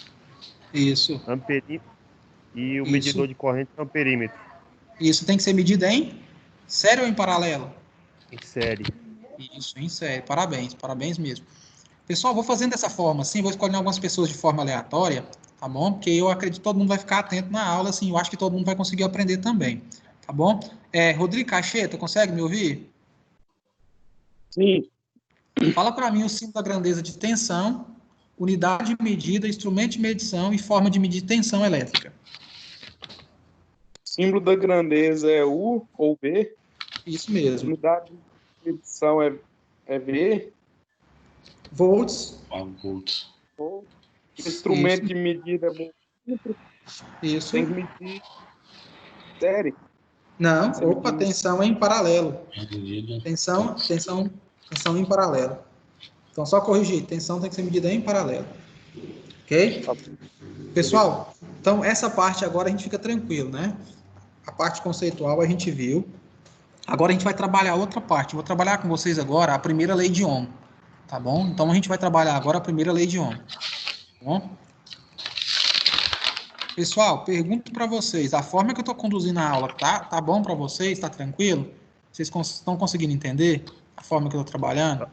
Isso. Amperímetro. E o medidor de corrente é amperímetro. Isso tem que ser medido em série ou em paralelo? Em série. Isso, em série. Parabéns mesmo. Pessoal, vou fazendo dessa forma, assim, vou escolhendo algumas pessoas de forma aleatória, tá bom? Porque eu acredito que todo mundo vai ficar atento na aula, assim, eu acho que todo mundo vai conseguir aprender também, tá bom? Rodrigo Cacheta, consegue me ouvir? Sim. Fala para mim o símbolo da grandeza de tensão, unidade de medida, instrumento de medição e forma de medir tensão elétrica. Símbolo da grandeza é U ou V. Isso mesmo. Unidade de medição é V. Volts. Volts. Instrumento de medida é multímetro. Isso. Tem que medir série. Não, tensão é em paralelo. Medida. Tensão em paralelo. Então, só corrigir, tensão tem que ser medida em paralelo. Ok? Pessoal, então essa parte agora a gente fica tranquilo, né? A parte conceitual a gente viu. Agora a gente vai trabalhar outra parte. Vou trabalhar com vocês agora a primeira lei de Ohm. Tá bom? Então a gente vai trabalhar agora a primeira lei de Ohm. Tá bom? Pessoal, pergunto para vocês, a forma que eu estou conduzindo a aula, tá bom para vocês? Tá tranquilo? Vocês estão conseguindo entender a forma que eu estou trabalhando?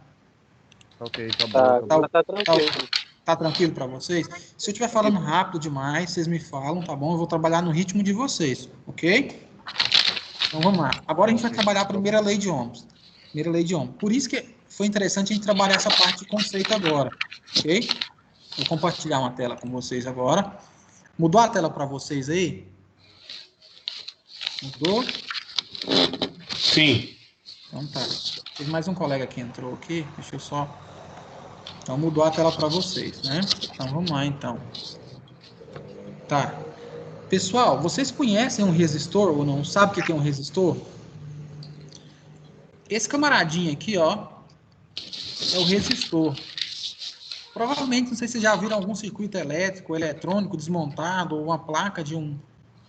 Ok, tá bom. Tá tranquilo. Tá tranquilo para vocês? Se eu estiver falando rápido demais, vocês me falam, tá bom? Eu vou trabalhar no ritmo de vocês, ok? Então vamos lá. Agora a gente vai trabalhar a primeira lei de Ohm. Primeira lei de Ohm. Por isso que foi interessante a gente trabalhar essa parte de conceito agora, ok? Vou compartilhar uma tela com vocês agora. Mudou a tela para vocês aí? Mudou? Sim. Então tá. Teve mais um colega que entrou aqui. Deixa eu só... Então mudou a tela para vocês, né? Então vamos lá, então. Tá. Pessoal, vocês conhecem um resistor ou não? Sabe o que é um resistor? Esse camaradinho aqui, ó, é o resistor. Provavelmente, não sei se vocês já viram algum circuito elétrico, eletrônico desmontado, ou uma placa de um...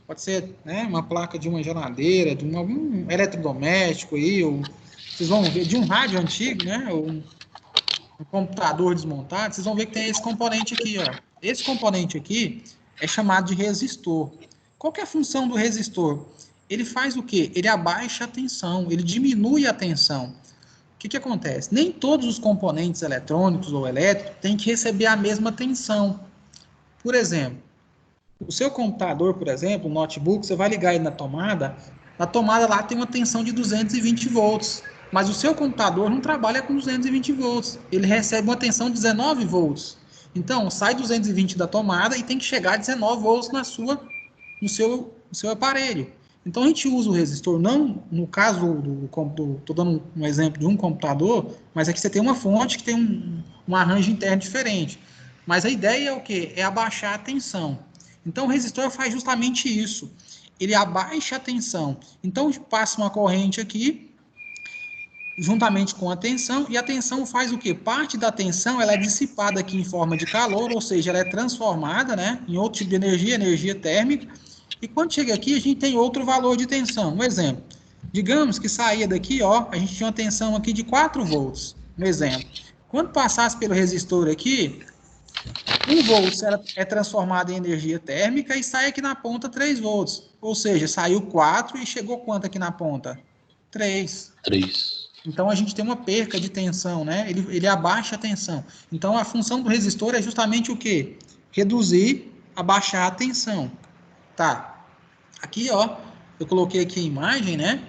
Pode ser, né, uma placa de uma geladeira, de algum eletrodoméstico aí, ou vocês vão ver, de um rádio antigo, né, ou um computador desmontado, vocês vão ver que tem esse componente aqui, ó. Esse componente aqui é chamado de resistor. Qual que é a função do resistor? Ele faz o quê? Ele abaixa a tensão, ele diminui a tensão. O que acontece? Nem todos os componentes eletrônicos ou elétricos têm que receber a mesma tensão. Por exemplo, o seu computador, por exemplo, o notebook, você vai ligar ele na tomada lá tem uma tensão de 220 volts, mas o seu computador não trabalha com 220 volts, ele recebe uma tensão de 19 volts. Então, sai 220 da tomada e tem que chegar a 19 volts no seu aparelho. Então, a gente usa o resistor, não no caso estou dando um exemplo de um computador, mas é que você tem uma fonte que tem um arranjo interno diferente. Mas a ideia é o quê? É abaixar a tensão. Então, o resistor faz justamente isso. Ele abaixa a tensão. Então, passa uma corrente aqui, juntamente com a tensão, e a tensão faz o quê? Parte da tensão ela é dissipada aqui em forma de calor, ou seja, ela é transformada, né, em outro tipo de energia térmica, e quando chega aqui, a gente tem outro valor de tensão. Um exemplo, digamos que saía daqui, ó, a gente tinha uma tensão aqui de 4 volts, um exemplo. Quando passasse pelo resistor aqui, 1 volt é transformado em energia térmica e sai aqui na ponta 3 volts. Ou seja, saiu 4 e chegou quanto aqui na ponta? 3. Então, a gente tem uma perca de tensão, né? Ele abaixa a tensão. Então, a função do resistor é justamente o quê? Reduzir, abaixar a tensão. Tá. Aqui, ó, eu coloquei aqui a imagem, né?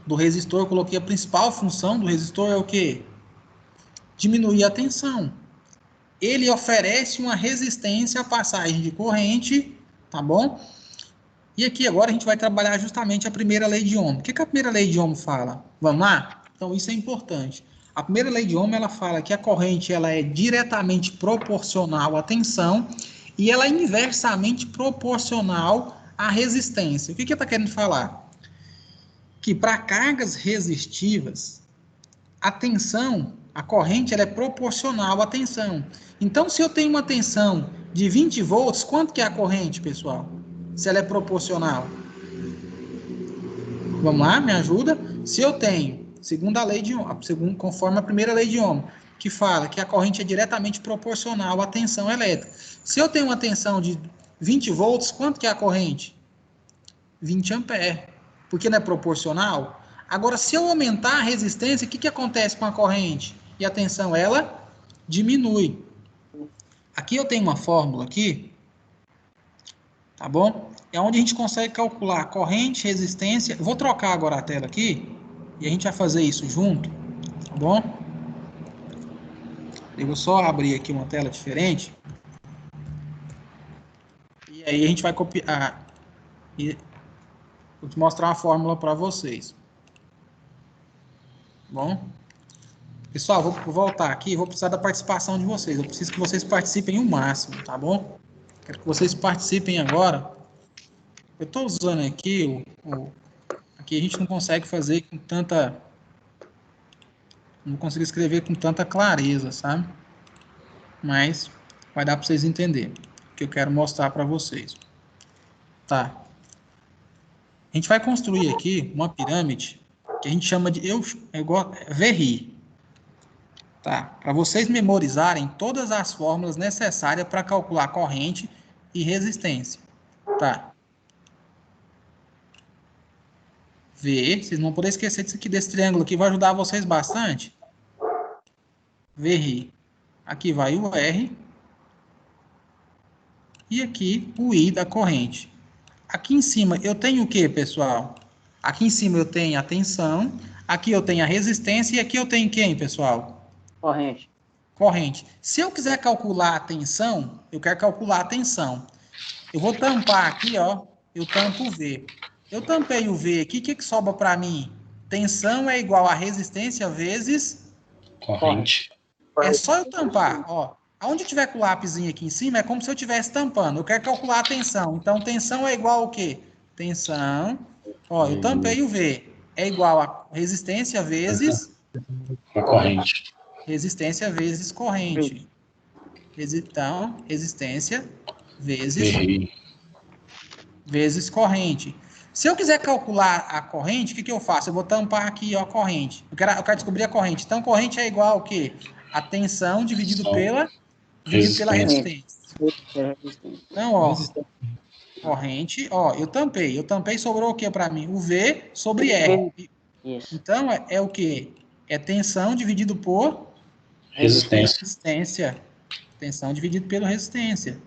Do resistor, eu coloquei a principal função do resistor é o quê? Diminuir a tensão. ele oferece uma resistência à passagem de corrente, tá bom? E aqui agora a gente vai trabalhar justamente a primeira lei de Ohm. O que a primeira lei de Ohm fala? Vamos lá? Então isso é importante. A primeira lei de Ohm, ela fala que a corrente ela é diretamente proporcional à tensão e ela é inversamente proporcional à resistência. O que está querendo falar? Que para cargas resistivas, a tensão, a corrente, ela é proporcional à tensão. Então, se eu tenho uma tensão de 20 volts, quanto que é a corrente, pessoal? Se ela é proporcional. Vamos lá, me ajuda? Se eu tenho, segundo a lei de Ohm, conforme a primeira lei de Ohm, que fala que a corrente é diretamente proporcional à tensão elétrica. Se eu tenho uma tensão de 20 volts, quanto que é a corrente? 20 amperes. Porque não é proporcional? Agora, se eu aumentar a resistência, o que acontece com a corrente? E a tensão, ela diminui. Aqui eu tenho uma fórmula aqui, tá bom? É onde a gente consegue calcular corrente, resistência. Vou trocar agora a tela aqui, e a gente vai fazer isso junto, tá bom? Eu vou só abrir aqui uma tela diferente. E aí a gente vai copiar. Vou te mostrar uma fórmula para vocês. Bom? Pessoal, vou voltar aqui, vou precisar da participação de vocês. Eu preciso que vocês participem o máximo, tá bom? Quero que vocês participem agora. Eu estou usando aqui, aqui a gente não consegue fazer com tanta... Não consigo escrever com tanta clareza, sabe? Mas vai dar para vocês entenderem o que eu quero mostrar para vocês. Tá. A gente vai construir aqui uma pirâmide que a gente chama de VRI. Tá? Para vocês memorizarem todas as fórmulas necessárias para calcular corrente e resistência. Tá? Vocês não vão poder esquecer disso aqui, desse triângulo aqui, vai ajudar vocês bastante. VRI. Aqui vai o R. E aqui o I da corrente. Aqui em cima eu tenho o que, pessoal? Aqui em cima eu tenho a tensão, aqui eu tenho a resistência e aqui eu tenho quem, pessoal? Corrente. Corrente. Se eu quiser calcular a tensão, eu quero calcular a tensão. Eu vou tampar aqui, ó, eu tampo o V. Eu tampei o V aqui, o que sobra para mim? Tensão é igual a resistência vezes... Corrente. É só eu tampar, ó. Aonde tiver com o lápisinho aqui em cima, é como se eu estivesse tampando. Eu quero calcular a tensão. Então, tensão é igual ao quê? Tensão, ó, eu tampei o V. É igual a resistência vezes... A corrente. Resistência vezes corrente. Então, resistência vezes corrente. Se eu quiser calcular a corrente, o que eu faço? Eu vou tampar aqui, ó, a corrente. Eu quero descobrir a corrente. Então, corrente é igual ao quê? A tensão dividido pela resistência. Então, ó, corrente, ó, eu tampei, sobrou o que para mim? O V sobre R. Isso. Então, é o quê? É tensão dividido por resistência. Tensão dividido pela resistência.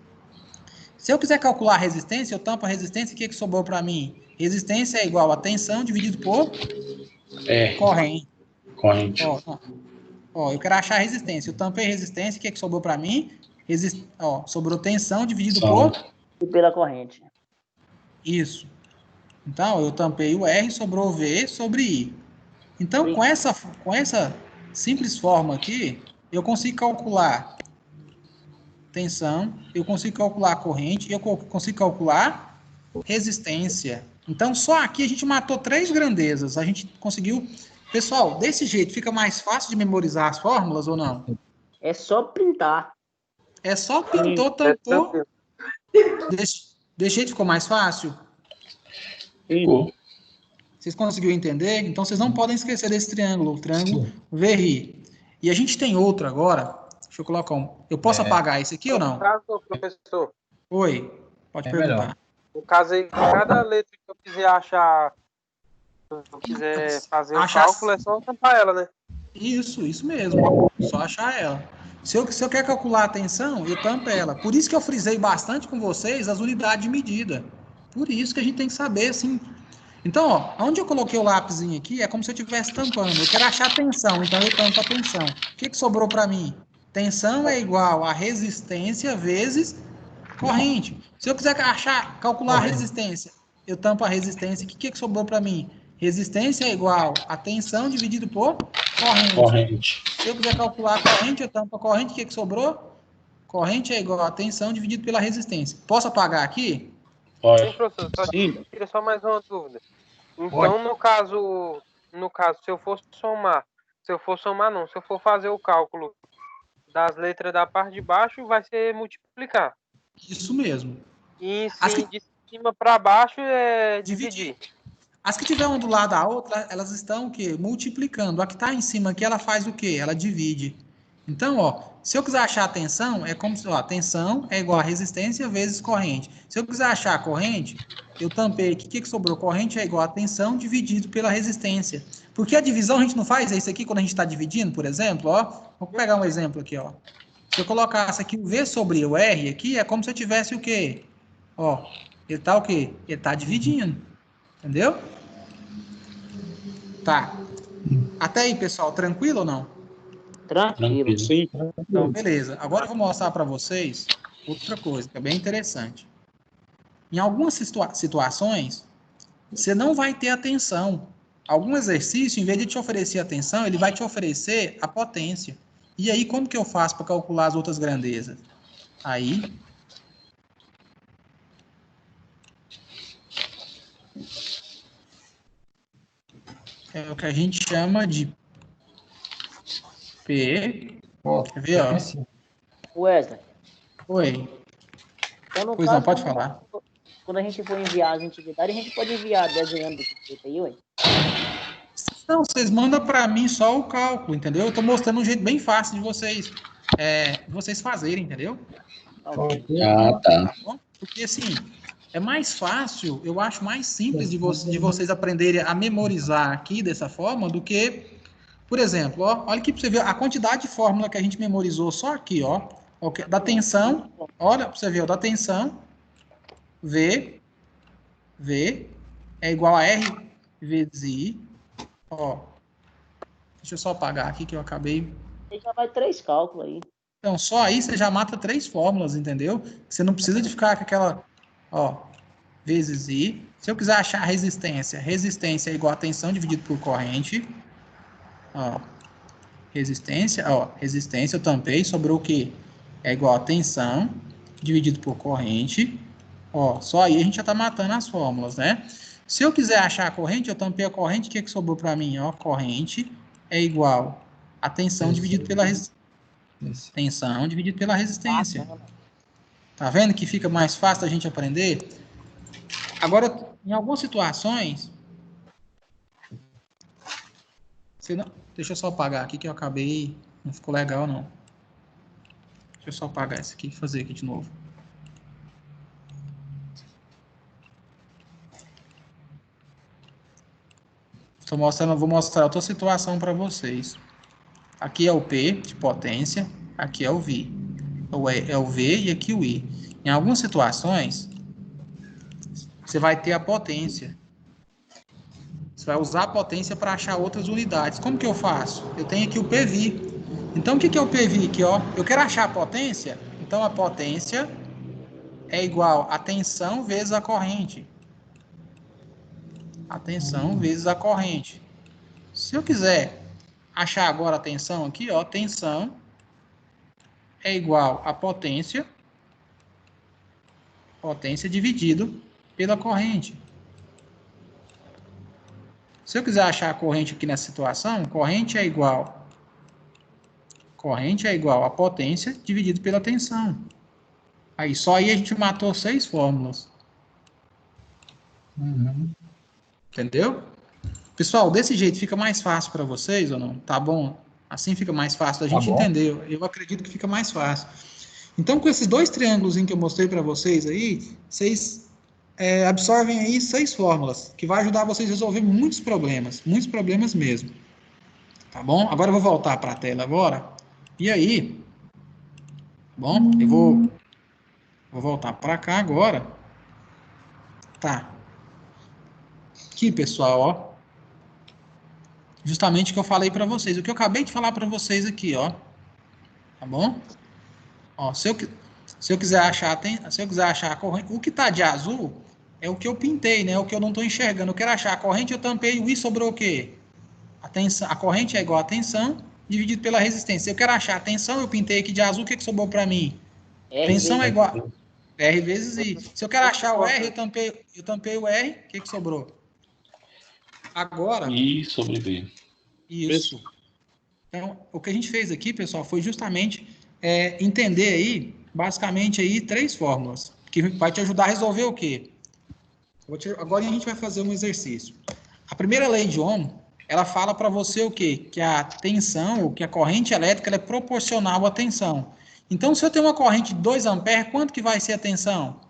Se eu quiser calcular a resistência, eu tampo a resistência, o que sobrou para mim? Resistência é igual a tensão dividido por corrente. Ó, eu quero achar a resistência. Eu tampei resistência, o que sobrou para mim? Sobrou tensão dividido pela corrente. Isso. Então, eu tampei o R, sobrou o V sobre I. Então, com essa simples forma aqui, eu consigo calcular tensão, eu consigo calcular corrente e eu consigo calcular resistência. Então, só aqui a gente matou 3 grandezas. A gente conseguiu... Pessoal, desse jeito fica mais fácil de memorizar as fórmulas ou não? É só printar. É só pintou, tampou. Desse jeito ficou mais fácil? Ficou. Vocês conseguiram entender? Então, vocês não podem esquecer desse triângulo, o triângulo VRI. E a gente tem outro agora. Deixa eu colocar um... Eu posso apagar esse aqui ou não? No caso, professor, Oi, pode perguntar. Melhor. no caso aí, cada letra que eu quiser achar, se eu quiser fazer o cálculo, é só tampar ela, né? Isso mesmo. Só achar ela. Se eu quero calcular a tensão, eu tampo ela. Por isso que eu frisei bastante com vocês as unidades de medida. Por isso que a gente tem que saber, assim... Então, ó, onde eu coloquei o lápisinho aqui, é como se eu estivesse tampando. Eu quero achar a tensão, então eu tampo a tensão. O que sobrou para mim? Tensão é igual a resistência vezes corrente. Se eu quiser calcular a resistência, eu tampo a resistência. O que sobrou para mim? Resistência é igual a tensão dividido por corrente. Se eu quiser calcular a corrente, eu tampo a corrente. O que sobrou? Corrente é igual a tensão dividido pela resistência. Posso apagar aqui? Pode. Sim, professor. Tira só mais uma dúvida. Então, no caso, se eu for somar, se eu for fazer o cálculo das letras da parte de baixo, vai ser multiplicar. Isso mesmo. E sim, de cima para baixo é dividir. As que tiver uma do lado da outra, elas estão o quê? Multiplicando. A que está em cima aqui, ela faz o quê? Ela divide. Então, ó, se eu quiser achar a tensão, é como se, ó, tensão é igual a resistência vezes corrente. Se eu quiser achar a corrente, eu tampei aqui, o que sobrou? Corrente é igual a tensão dividido pela resistência. Porque a divisão a gente não faz isso aqui quando a gente está dividindo, por exemplo, ó. Vou pegar um exemplo aqui, ó. Se eu colocasse aqui o V sobre o R aqui, é como se eu tivesse o quê? Ó, ele tá o quê? Ele tá dividindo. Entendeu? Tá. Até aí, pessoal, tranquilo ou não? Tranquilo. Sim. Então, beleza. Agora eu vou mostrar para vocês outra coisa que é bem interessante. Em algumas situações, você não vai ter atenção. Algum exercício, em vez de te oferecer atenção, ele vai te oferecer a potência. E aí, como que eu faço para calcular as outras grandezas? Aí... é o que a gente chama de P. Quer ver, ó? Wesley. Oi. Então, Pois não, pode falar. Quando a gente for enviar as atividades, a gente pode enviar desenhando desse jeito aí, ué? Não, vocês mandam para mim só o cálculo, entendeu? Eu estou mostrando um jeito bem fácil de vocês fazerem, entendeu? Ah, tá. Porque, assim, é mais fácil, eu acho mais simples de vocês aprenderem a memorizar aqui dessa forma do que, por exemplo, ó, olha aqui para você ver a quantidade de fórmula que a gente memorizou só aqui, ó. Da tensão, olha para você ver, ó, da tensão, V é igual a R vezes I, ó. Deixa eu só apagar aqui que eu acabei... Aí já vai 3 cálculos aí. Então, só aí você já mata 3 fórmulas, entendeu? Você não precisa de ficar com aquela, ó, vezes I. Se eu quiser achar a resistência, resistência é igual a tensão dividido por corrente. Ó, resistência eu tampei, sobrou o quê? É igual a tensão dividido por corrente. Ó, só aí a gente já tá matando as fórmulas, né? Se eu quiser achar a corrente, eu tampei a corrente, o que sobrou para mim? Ó, corrente é igual a tensão dividido pela resistência. Tensão dividido pela resistência. Tá vendo que fica mais fácil a gente aprender? Agora, em algumas situações... Deixa eu só apagar aqui que eu acabei... Não ficou legal, não. Deixa eu só apagar esse aqui e fazer aqui de novo. Vou mostrar outra situação para vocês. Aqui é o P de potência, aqui é o V. É o V e aqui o I. Em algumas situações, você vai ter a potência. Você vai usar a potência para achar outras unidades. Como que eu faço? Eu tenho aqui o PV. Então, o que é o PV aqui, ó? Eu quero achar a potência. Então, a potência é igual a tensão vezes a corrente. A tensão vezes a corrente. Se eu quiser achar agora a tensão aqui, ó, tensão é igual a potência dividido pela corrente. Se eu quiser achar a corrente aqui nessa situação, corrente é igual a potência dividido pela tensão. Aí, só aí a gente matou 6 fórmulas. Entendeu? Pessoal, desse jeito fica mais fácil para vocês ou não? Tá bom? Assim fica mais fácil da gente entender. Eu acredito que fica mais fácil. Então, com esses 2 triângulos que eu mostrei para vocês aí, vocês absorvem aí 6 fórmulas, que vai ajudar vocês a resolver muitos problemas mesmo. Tá bom? Agora eu vou voltar para a tela agora. E aí, bom, eu vou voltar para cá agora. Tá. Aqui, pessoal, ó. Justamente o que eu falei para vocês. O que eu acabei de falar para vocês aqui, ó. Tá bom? Ó, se eu quiser achar a corrente, o que está de azul é o que eu pintei, né? O que eu não estou enxergando. Eu quero achar a corrente, eu tampei o I, sobrou o quê? A corrente é igual a tensão dividido pela resistência. Se eu quero achar a tensão, eu pintei aqui de azul, o que sobrou para mim? Tensão é igual a R vezes I. Se eu quero achar o R, eu tampei o R, o que sobrou? Agora... I sobre V. Isso. Então, o que a gente fez aqui, pessoal, foi justamente entender aí, basicamente, aí, 3 fórmulas, que vai te ajudar a resolver o quê? Agora a gente vai fazer um exercício. A primeira lei de Ohm, ela fala para você o quê? Que a tensão, ou que a corrente elétrica, ela é proporcional à tensão. Então, se eu tenho uma corrente de 2 amperes, quanto que vai ser a tensão?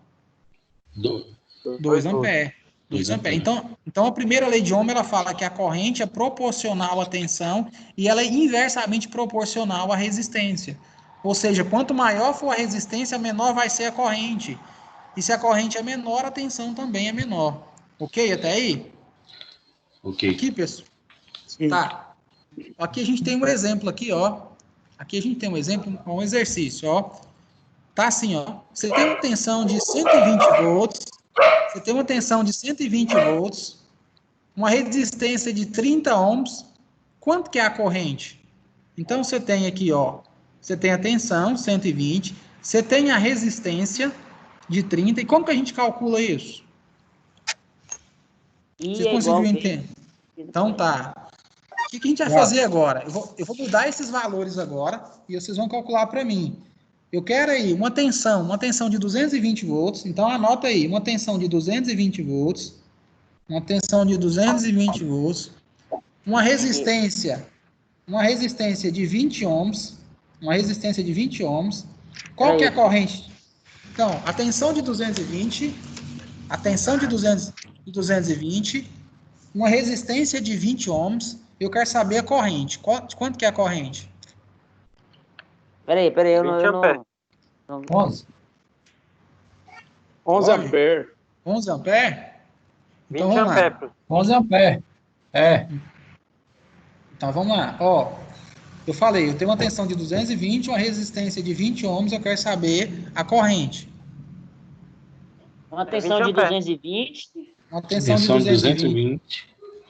2 amperes. 2 amperes. Então, a primeira lei de Ohm, ela fala que a corrente é proporcional à tensão e ela é inversamente proporcional à resistência. Ou seja, quanto maior for a resistência, menor vai ser a corrente. E se a corrente é menor, a tensão também é menor. Ok? Até aí? Ok. Aqui, pessoal? Tá. Aqui a gente tem um exemplo aqui, ó. Aqui a gente tem um exemplo, um exercício, ó. Tá assim, ó. Você tem uma tensão de 120 volts. Você tem uma tensão de 120 volts, uma resistência de 30 ohms. Quanto que é a corrente? Então, você tem aqui, ó, você tem a tensão, 120, você tem a resistência de 30, e como que a gente calcula isso? Vocês conseguiram entender? Então, tá. O que a gente vai fazer agora? Eu vou mudar esses valores agora, e vocês vão calcular para mim. Eu quero aí uma tensão de 220 volts, então anota aí, uma tensão de 220 volts, uma tensão de 220 volts, uma resistência de 20 ohms, uma resistência de 20 ohms. Qual que é a corrente? Então, a tensão de 220, a tensão de 220, uma resistência de 20 ohms, eu quero saber a corrente. Quanto que é a corrente? Peraí, eu não... 11. 11 amperes. 11 amperes? Então, 20 vamos lá. amperes. 11 amperes. Então, vamos lá. Ó, eu falei, eu tenho uma tensão de 220, uma resistência de 20 ohms, eu quero saber a corrente. Uma tensão de 220. Uma tensão de 220.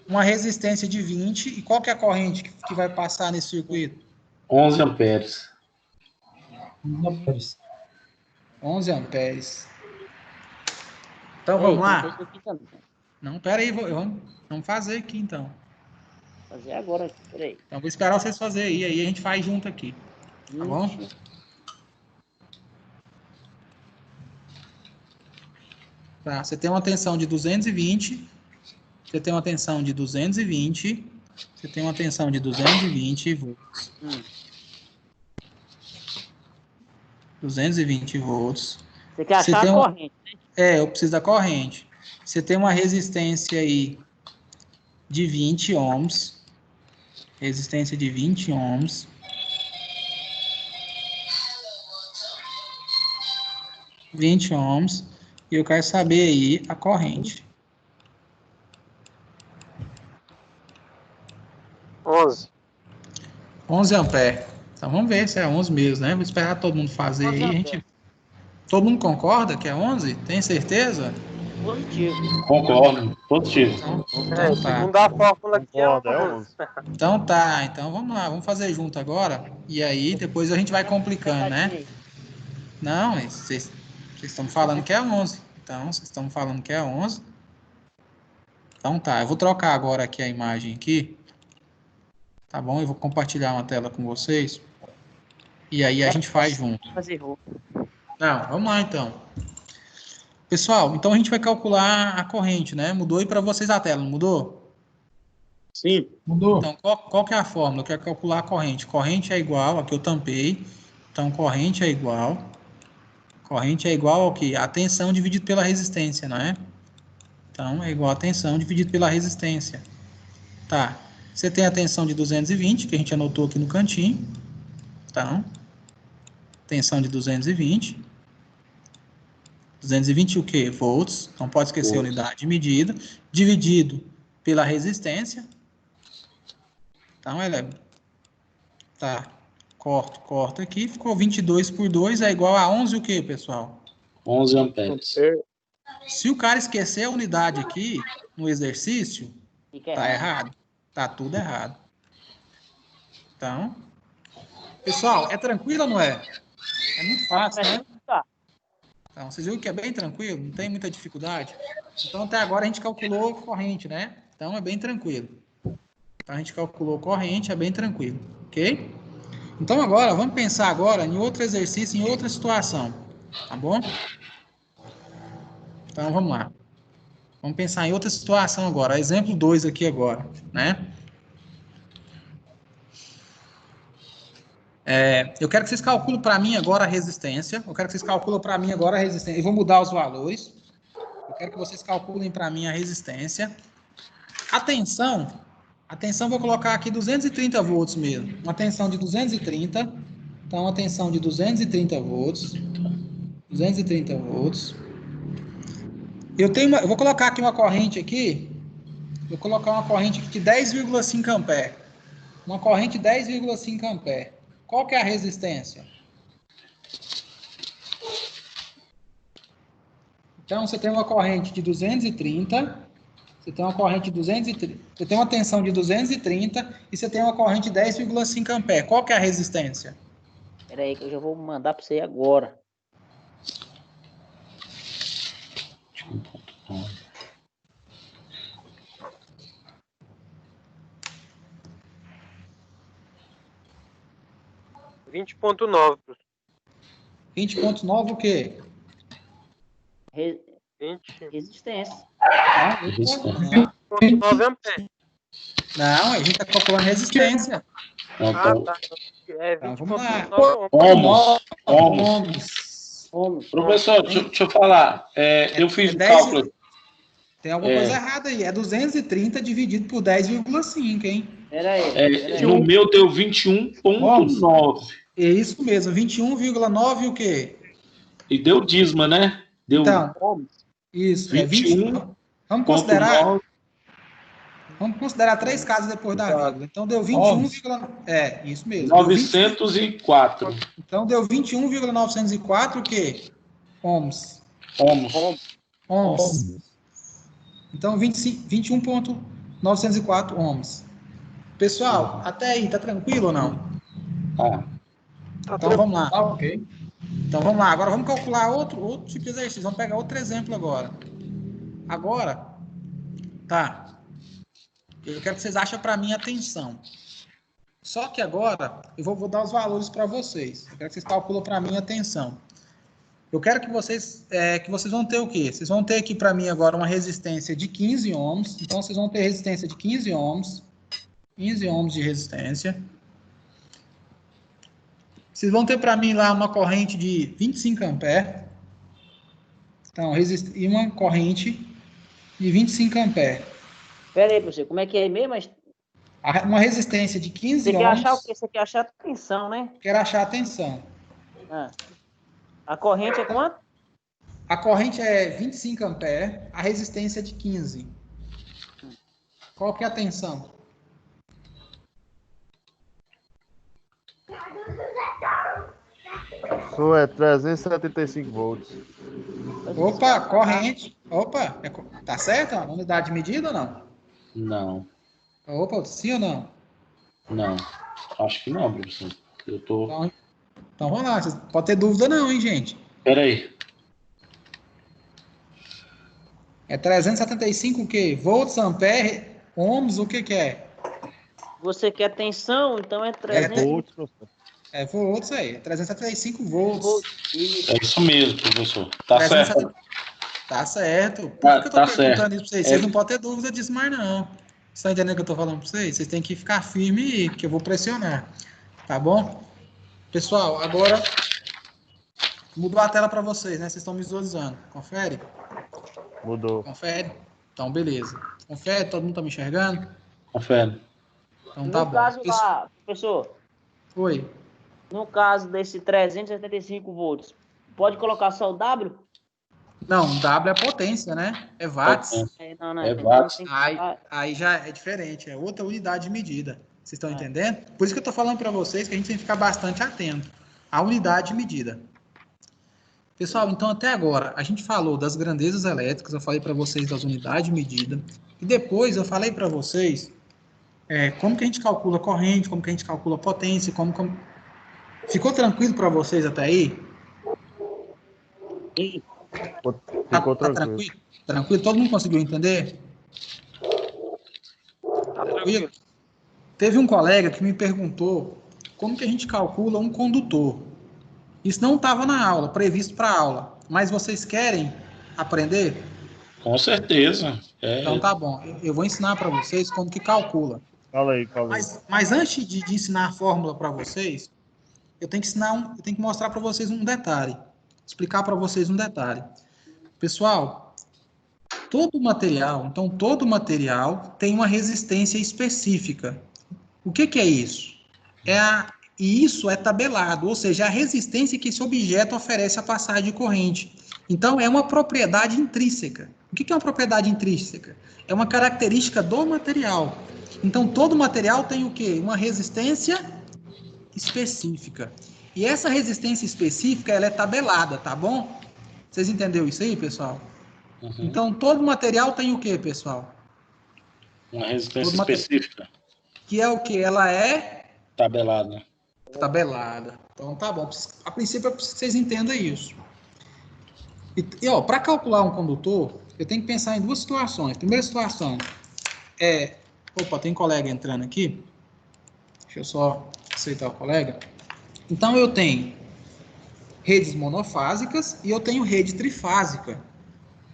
Uma resistência de 20. E qual que é a corrente que vai passar nesse circuito? 11 amperes. 11 amperes. Então, vamos lá? Não, pera aí, vamos fazer aqui, então. Fazer agora, peraí. Então, vou esperar vocês fazerem aí a gente faz junto aqui. Tá bom? Tá, você tem uma tensão de 220, você tem uma tensão de 220, você tem uma tensão de 220 volts. 220 volts. Você quer achar a corrente, né? Eu preciso da corrente. Você tem uma resistência aí de 20 ohms. Resistência de 20 ohms. E eu quero saber aí a corrente. 11 amperes. Então vamos ver se é 11 mesmo, né? Vou esperar todo mundo fazer aí. Todo mundo concorda que é 11? Tem certeza? Positivo. Concordo, positivo. Então tá. Segundo a fórmula aqui é 11. Então tá, então vamos lá, vamos fazer junto agora. E aí depois a gente vai complicando, né? Não, vocês estão falando que é 11. Então, vocês estão falando que é 11. Então tá, eu vou trocar agora aqui a imagem aqui. Tá bom? Eu vou compartilhar uma tela com vocês. E aí a gente faz junto. Não, vamos lá então. Pessoal, então a gente vai calcular a corrente, né? Mudou aí para vocês a tela, não mudou? Sim. Mudou. Então, qual que é a fórmula? Eu quero calcular a corrente. Corrente é igual, aqui eu tampei. Então, corrente é igual ao quê? A tensão dividido pela resistência, não é? Então, é igual a tensão dividido pela resistência. Tá. Você tem a tensão de 220, que a gente anotou aqui no cantinho. Então, tensão de 220. 220 o quê? Volts. Não pode esquecer a unidade de medida. Dividido pela resistência. Então, ela é... Tá. Corto aqui, ficou 22 por 2 é igual a 11 o quê, pessoal? 11 amperes. Se o cara esquecer a unidade aqui no exercício, tá errado. Tá tudo errado. Então, pessoal, é tranquilo ou não é? É muito fácil, né? Então, vocês viram que é bem tranquilo, não tem muita dificuldade. Então, até agora a gente calculou corrente, né? Então, é bem tranquilo. Então, a gente calculou corrente, é bem tranquilo, ok? Então, agora, vamos pensar agora em outro exercício, em outra situação, tá bom? Então, vamos lá. Vamos pensar em outra situação agora. Exemplo 2 aqui agora, né? Eu quero que vocês calculem para mim agora a resistência. Eu quero que vocês calculem para mim agora a resistência. Eu vou mudar os valores. Eu quero que vocês calculem para mim a resistência. Atenção, vou colocar aqui 230 volts mesmo. Uma tensão de 230. Então, uma tensão de 230 volts. 230 volts. Eu vou colocar aqui uma corrente aqui. Vou colocar uma corrente aqui de 10,5 ampere. Uma corrente de 10,5 ampere. Qual que é a resistência? Então, você tem uma corrente de 230, você tem uma corrente de 230, você tem uma tensão de 230 e você tem uma corrente de 10,5 ampere. Qual que é a resistência? Espera aí que eu já vou mandar para você agora. $20.9. 20,9 o quê? Resistência. Não, 20.9 amperes. Não, a gente está calculando resistência. Tá. É Então, vamos lá. 20.9 Ohms. Professor, deixa eu falar. Eu fiz o cálculo. Tem alguma coisa errada aí. É 230 dividido por 10,5, hein? Pera aí. No meu deu 21,9. É isso mesmo, 21,9 o quê? E deu dízima, né? Deu então, isso, 21. Vamos considerar 3 casas depois da vírgula. Então, deu 21, isso mesmo. 904. Então, deu 21,904 o quê? Ohms. Então, 21,904 ohms. Pessoal, até aí, tá tranquilo ou não? Então, vamos lá. Ok. Então, vamos lá. Agora, vamos calcular outro tipo de exercício. Vamos pegar outro exemplo agora. Eu quero que vocês achem para mim a tensão. Só que agora, eu vou dar os valores para vocês. Eu quero que vocês calculem para mim a tensão. Eu quero que vocês vão ter o quê? Vocês vão ter aqui para mim agora uma resistência de 15 ohms. Então, vocês vão ter resistência de 15 ohms. 15 ohms de resistência. Vocês vão ter para mim lá uma corrente de 25 amperes. Então, e uma corrente de 25 amperes. Espera aí, professor, como é que é mesmo? Uma resistência de 15 ohms. Você quer achar o quê? Você quer achar a tensão, né? Quero achar a tensão. A corrente é quanto? A corrente é 25 amperes, a resistência é de 15. Qual que é a tensão? Isso é 375 volts. Opa, corrente. Opa, tá certo a unidade de medida ou não? Não. Opa, sim ou não? Não. Acho que não, professor. Então vamos lá. Vocês pode ter dúvida não, hein, gente? Espera aí. É 375 o quê? Volts, ampere, ohms, o que é? Você quer tensão, então é 300 volts, professor. Volts aí. 375 volts. É isso mesmo, professor. Tá certo. Tá certo. Por que eu tô perguntando certo. isso pra vocês? Vocês não podem ter dúvida disso mais, não. Você tá entendendo o que eu tô falando pra vocês? Vocês têm que ficar firme aí, que eu vou pressionar. Tá bom? Pessoal, agora mudou a tela para vocês, né? Vocês estão visualizando. Confere? Mudou. Confere? Então, beleza. Confere? Todo mundo tá me enxergando? Confere. Então, tá bom. No caso lá, professor. Oi. No caso desse 375 volts, pode colocar só o W? Não, W é potência, né? É watts. Não, é watts. Aí já é diferente, é outra unidade de medida. Vocês estão entendendo? Por isso que eu estou falando para vocês que a gente tem que ficar bastante atento à unidade de medida. Pessoal, então até agora a gente falou das grandezas elétricas, eu falei para vocês das unidades de medida, e depois eu falei para vocês como que a gente calcula corrente, como que a gente calcula potência, Ficou tranquilo para vocês até aí? Ficou tranquilo. Tranquilo? Todo mundo conseguiu entender? Tá tranquilo. Teve um colega que me perguntou como que a gente calcula um condutor. Isso não estava na aula, previsto para a aula. Mas vocês querem aprender? Com certeza. Então tá bom. Eu vou ensinar para vocês como que calcula. Fala aí. Mas antes de ensinar a fórmula para vocês, eu tenho que mostrar para vocês um detalhe. Explicar para vocês um detalhe. Pessoal, todo material tem uma resistência específica. O que é isso? E isso é tabelado, ou seja, a resistência que esse objeto oferece à passagem de corrente. Então, é uma propriedade intrínseca. O que é uma propriedade intrínseca? É uma característica do material. Então, todo material tem o quê? Uma resistência específica. E essa resistência específica, ela é tabelada, tá bom? Vocês entenderam isso aí, pessoal? Uhum. Então, todo material tem o quê, pessoal? Uma resistência específica. Que é o quê? Ela é... Tabelada. Tabelada. Então, tá bom. A princípio, eu preciso que vocês entendam isso. E para calcular um condutor, eu tenho que pensar em duas situações. Primeira situação é... Opa, tem colega entrando aqui. Deixa eu só aceitar o colega. Então, eu tenho redes monofásicas e eu tenho rede trifásica.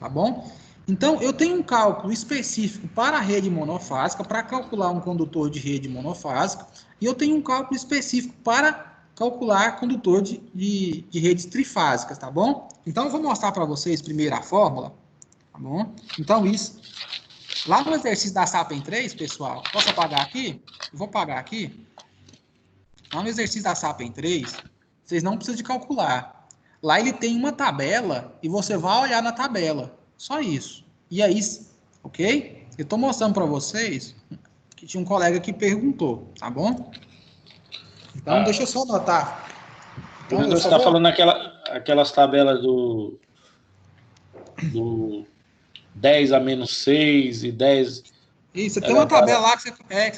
Tá bom? Então, eu tenho um cálculo específico para a rede monofásica, para calcular um condutor de rede monofásica, e eu tenho um cálculo específico para calcular condutor de redes trifásicas, tá bom? Então, eu vou mostrar para vocês primeiro a fórmula, tá bom? Então, isso. Lá no exercício da SAPEM 3, pessoal, posso apagar aqui? Eu vou apagar aqui. Lá no exercício da SAPEM 3, vocês não precisam de calcular. Lá ele tem uma tabela e você vai olhar na tabela. Só isso. E aí, ok? Eu estou mostrando para vocês que tinha um colega que perguntou, tá bom? Então, deixa eu só anotar. Então, você está falando aquelas tabelas do 10 a menos 6 e 10... Isso, você tem uma tabela lá que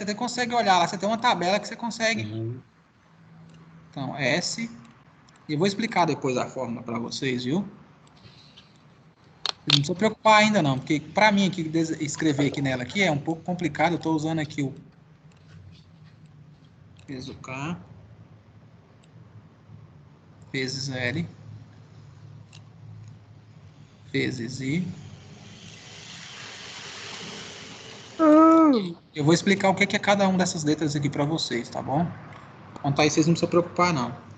você consegue olhar lá. Você tem uma tabela que você consegue. Uhum. Então, S. E eu vou explicar depois a fórmula para vocês, viu? Não precisa preocupar ainda não, porque para mim aqui, escrever aqui nela aqui é um pouco complicado. Eu estou usando aqui o peso K vezes L vezes I. Eu vou explicar o que é cada uma dessas letras aqui para vocês, tá bom? Quanto aí vocês não precisam preocupar não.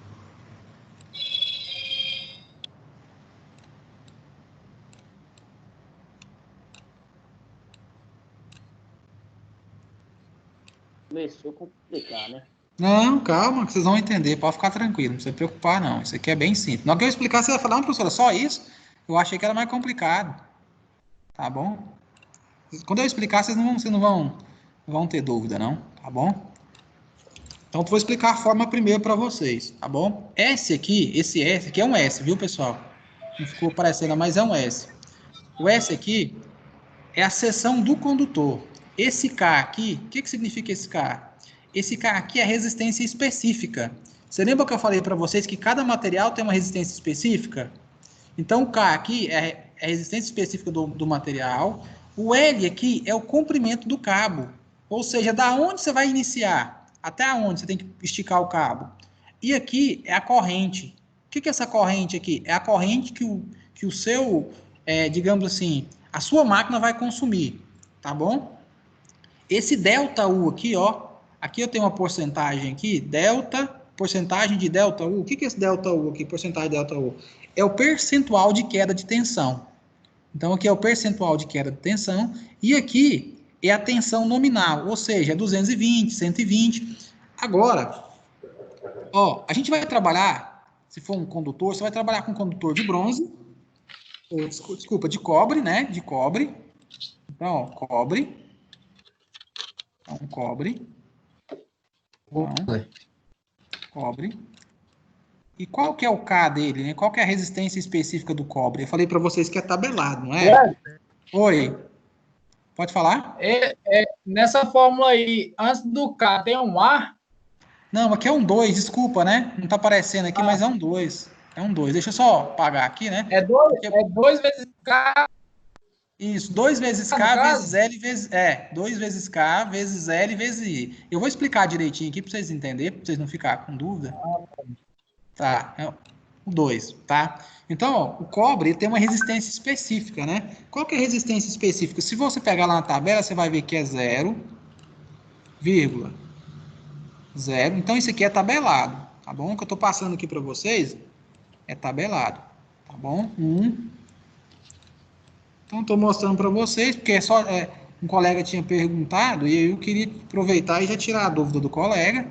Começou a complicar, né? Não, calma, que vocês vão entender. Pode ficar tranquilo, não precisa preocupar, não. Isso aqui é bem simples. Na hora que eu explicar, você vai falar, professora, só isso? Eu achei que era mais complicado. Tá bom? Quando eu explicar, vocês não vão ter dúvida, não. Tá bom? Então, eu vou explicar a forma primeiro para vocês, tá bom? Esse S aqui é um S, viu, pessoal? Não ficou parecendo, mas é um S. O S aqui é a seção do condutor. Esse K aqui, o que significa esse K? Esse K aqui é a resistência específica. Você lembra que eu falei para vocês que cada material tem uma resistência específica? Então, o K aqui é a resistência específica do material. O L aqui é o comprimento do cabo. Ou seja, da onde você vai iniciar? Até onde você tem que esticar o cabo? E aqui é a corrente. O que é essa corrente aqui? É a corrente que o seu, digamos assim, a sua máquina vai consumir. Tá bom? Esse ΔU aqui, ó. Aqui eu tenho uma porcentagem aqui, porcentagem de ΔU. O que é esse ΔU aqui, porcentagem de ΔU? É o percentual de queda de tensão. Então, aqui é o percentual de queda de tensão. E aqui é a tensão nominal, ou seja, 220, 120. Agora, ó, a gente vai trabalhar, se for um condutor, você vai trabalhar com condutor de bronze, ou, desculpa, de cobre, né? De cobre. Então, ó, cobre. Então, cobre. Então, cobre. E qual que é o K dele, né? Qual que é a resistência específica do cobre? Eu falei para vocês que é tabelado, não é? Oi. Pode falar? Nessa fórmula aí, antes do K tem um A? Não, aqui é um 2, desculpa, né? Não tá aparecendo aqui, mas é um 2. É um 2. Deixa eu só apagar aqui, né? É 2 vezes K. Isso, 2 vezes K vezes L vezes... 2 vezes K vezes L vezes I. Eu vou explicar direitinho aqui para vocês entenderem, para vocês não ficarem com dúvida. Tá, é o 2, tá? Então, ó, o cobre tem uma resistência específica, né? Qual que é a resistência específica? Se você pegar lá na tabela, você vai ver que é 0,0. Então, isso aqui é tabelado, tá bom? O que eu tô passando aqui para vocês é tabelado, tá bom? 1. Então, estou mostrando para vocês, porque um colega tinha perguntado e eu queria aproveitar e já tirar a dúvida do colega.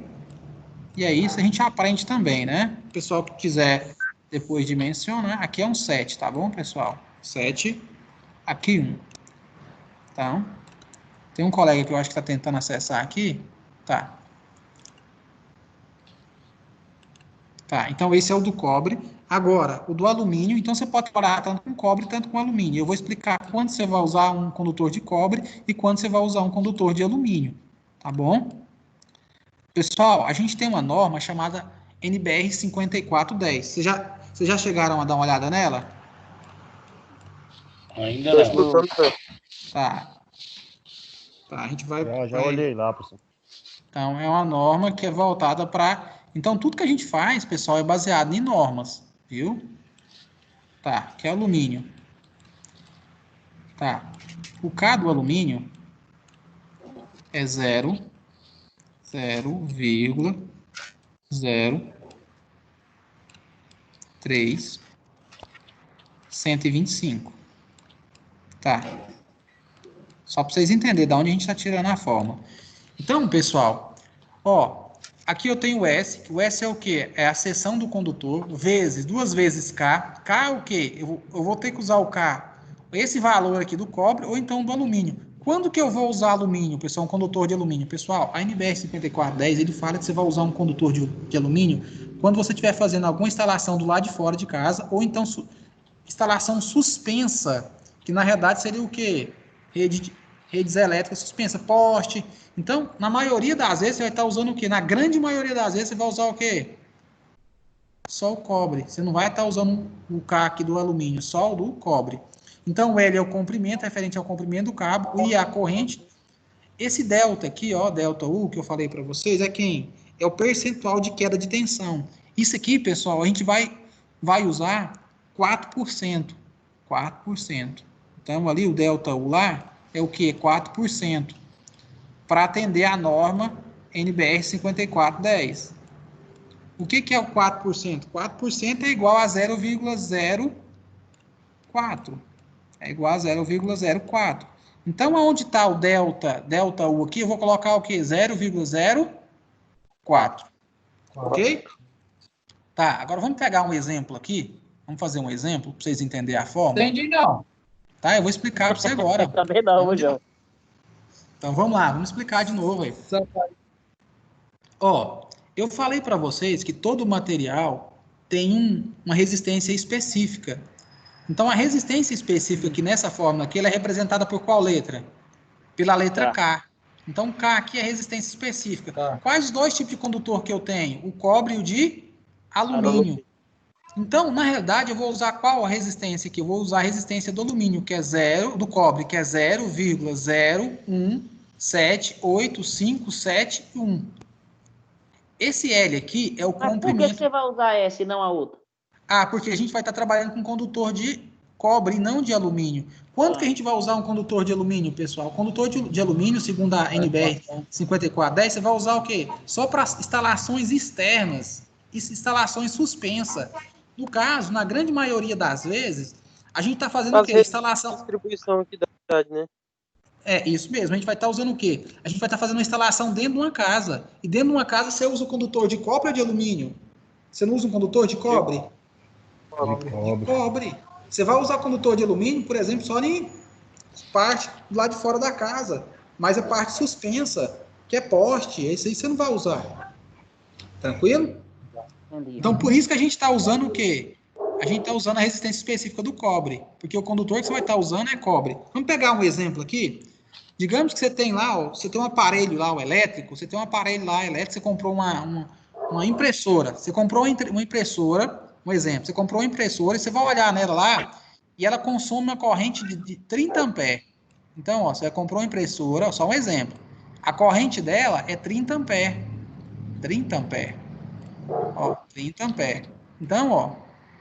E aí, isso a gente aprende também, né? O pessoal que quiser depois dimensionar, aqui é um 7, tá bom, pessoal? 7, aqui 1. Então, tem um colega que eu acho que está tentando acessar aqui. Tá. Tá, então esse é o do cobre. Agora, o do alumínio, então você pode trabalhar tanto com cobre, tanto com alumínio. Eu vou explicar quando você vai usar um condutor de cobre e quando você vai usar um condutor de alumínio, tá bom? Pessoal, a gente tem uma norma chamada NBR 5410. Vocês já chegaram a dar uma olhada nela? Ainda não. Tá. Tá, a gente vai... Já olhei lá, professor. Então, é uma norma que é voltada para... Então, tudo que a gente faz, pessoal, é baseado em normas, viu? Tá, que é alumínio. Tá. O K do alumínio é 0,03 125. Tá. Só para vocês entenderem de onde a gente está tirando a forma. Então, pessoal, ó, aqui eu tenho o S. O S é o quê? É a seção do condutor, vezes, 2 vezes K. K é o quê? Eu vou ter que usar o K, esse valor aqui do cobre, ou então do alumínio. Quando que eu vou usar alumínio, pessoal? Um condutor de alumínio. Pessoal, a NBR 5410, ele fala que você vai usar um condutor de alumínio quando você estiver fazendo alguma instalação do lado de fora de casa, ou então instalação suspensa, que na realidade seria o quê? Redes elétricas suspensa, poste. Então, na maioria das vezes, você vai estar usando o quê? Na grande maioria das vezes, você vai usar o quê? Só o cobre. Você não vai estar usando o K aqui do alumínio, só o do cobre. Então, o L é o comprimento, referente ao comprimento do cabo, o I é a corrente. Esse delta aqui, ó, delta U, que eu falei para vocês, é quem? É o percentual de queda de tensão. Isso aqui, pessoal, a gente vai usar 4%. 4%. Então, ali o delta U lá é o que? 4%. Para atender a norma NBR 5410. O que é o 4%? 4% é igual a 0,04. É igual a 0,04. Então, aonde está o delta U aqui, eu vou colocar o quê? 0,04. Ok? Tá, agora vamos pegar um exemplo aqui. Vamos fazer um exemplo para vocês entenderem a fórmula. Entendi, não. Tá, eu vou explicar para você agora. Também não, João. Então, vamos lá, vamos explicar de novo aí. Ó, eu falei para vocês que todo material tem uma resistência específica. Então, a resistência específica aqui nessa fórmula aqui, ela é representada por qual letra? Pela letra K. Então, K aqui é resistência específica. Tá. Quais os dois tipos de condutor que eu tenho? O cobre e o de alumínio. Então, na realidade, eu vou usar qual a resistência aqui? Eu vou usar a resistência do alumínio, que é 0, do cobre, que é 0,0178571. Esse L aqui é o comprimento. Mas por que você vai usar essa e não a outra? Ah, porque a gente vai estar trabalhando com condutor de cobre e não de alumínio. Quando que a gente vai usar um condutor de alumínio, pessoal? O condutor de alumínio, segundo a NBR 5410, você vai usar o quê? Só para instalações externas, instalações suspensas. No caso, na grande maioria das vezes, a gente está fazendo o quê? Instalação... Distribuição aqui da cidade, né? É, isso mesmo. A gente vai estar usando o quê? A gente vai estar fazendo uma instalação dentro de uma casa. E dentro de uma casa, você usa o condutor de cobre ou de alumínio? Você não usa um condutor de cobre? De cobre. Você vai usar condutor de alumínio, por exemplo, só em parte do lado de fora da casa. Mas a parte suspensa, que é poste, esse aí você não vai usar. Tranquilo? Entendi. Então, por isso que a gente está usando o quê? A gente está usando a resistência específica do cobre, porque o condutor que você vai estar usando é cobre. Vamos pegar um exemplo aqui. Digamos que você tem lá, ó, você tem um aparelho lá, o elétrico, você tem um aparelho lá elétrico, você comprou uma impressora. Você comprou uma impressora, um exemplo, você comprou uma impressora e você vai olhar nela lá e ela consome uma corrente de 30 amperes. Então, ó, você comprou uma impressora, só um exemplo. A corrente dela é 30 amperes. 30 amperes. Ó, 30 amperes. Então, ó,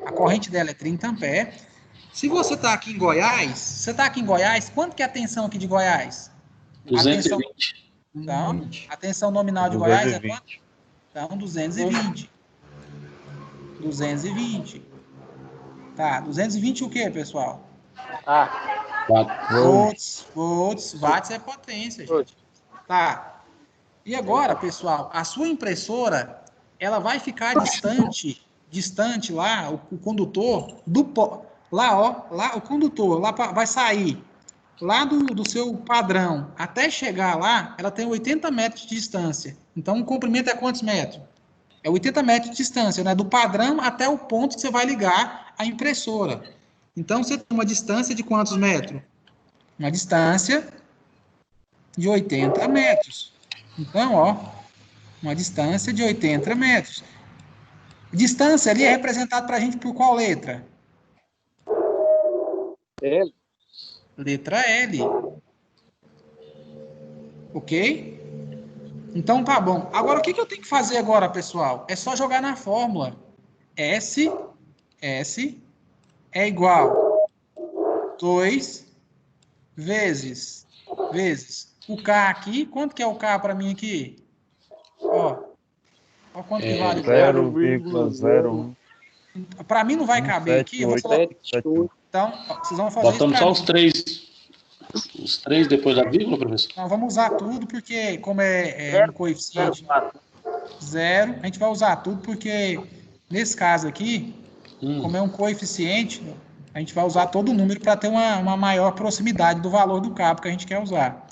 a corrente dela é 30 amperes. Se você está aqui em Goiás, quanto que é a tensão aqui de Goiás? 220. Então, a tensão nominal de Goiás é quanto? Então, 220. 220. Tá, 220 o quê, pessoal? Volts, watts é potência, gente. Tá. E agora, pessoal, a sua impressora, ela vai ficar distante lá, o condutor lá, ó, lá o condutor lá vai sair lá do seu padrão até chegar lá, ela tem 80 metros de distância. Então, o comprimento é quantos metros? É 80 metros de distância, né? Do padrão até o ponto que você vai ligar a impressora. Então, você tem uma distância de quantos metros? Uma distância de 80 metros. Então, ó, uma distância de 80 metros. Distância ali é representada para a gente por qual letra? L. Letra L. Ok? Então tá bom. Agora o que eu tenho que fazer agora, pessoal? É só jogar na fórmula. S é igual 2 vezes o K aqui. Quanto que é o K para mim aqui? Ó quanto que vale. 0,01. Para mim não vai caber aqui. Eu vou colocar. Então, vocês vão fazer Botamos isso só os três. Os três depois da vírgula, professor? Então, vamos usar tudo, porque como é um coeficiente 0, a gente vai usar tudo, porque nesse caso aqui, como é um coeficiente, a gente vai usar todo o número para ter uma maior proximidade do valor do cabo que a gente quer usar.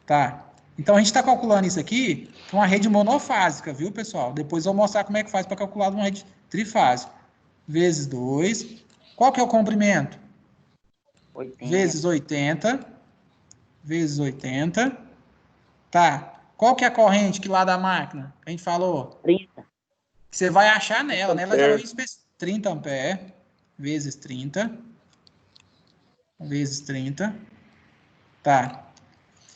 Tá? Então, a gente está calculando isso aqui para uma rede monofásica, viu, pessoal? Depois eu vou mostrar como é que faz para calcular uma rede trifásica. Vezes 2. Qual que é o comprimento? 80. Vezes 80. Vezes 80. Tá. Qual que é a corrente que lá da máquina? A gente falou? 30. Que você vai achar nela. Nela já vai 30 amperes. Vezes 30. Vezes 30. Tá.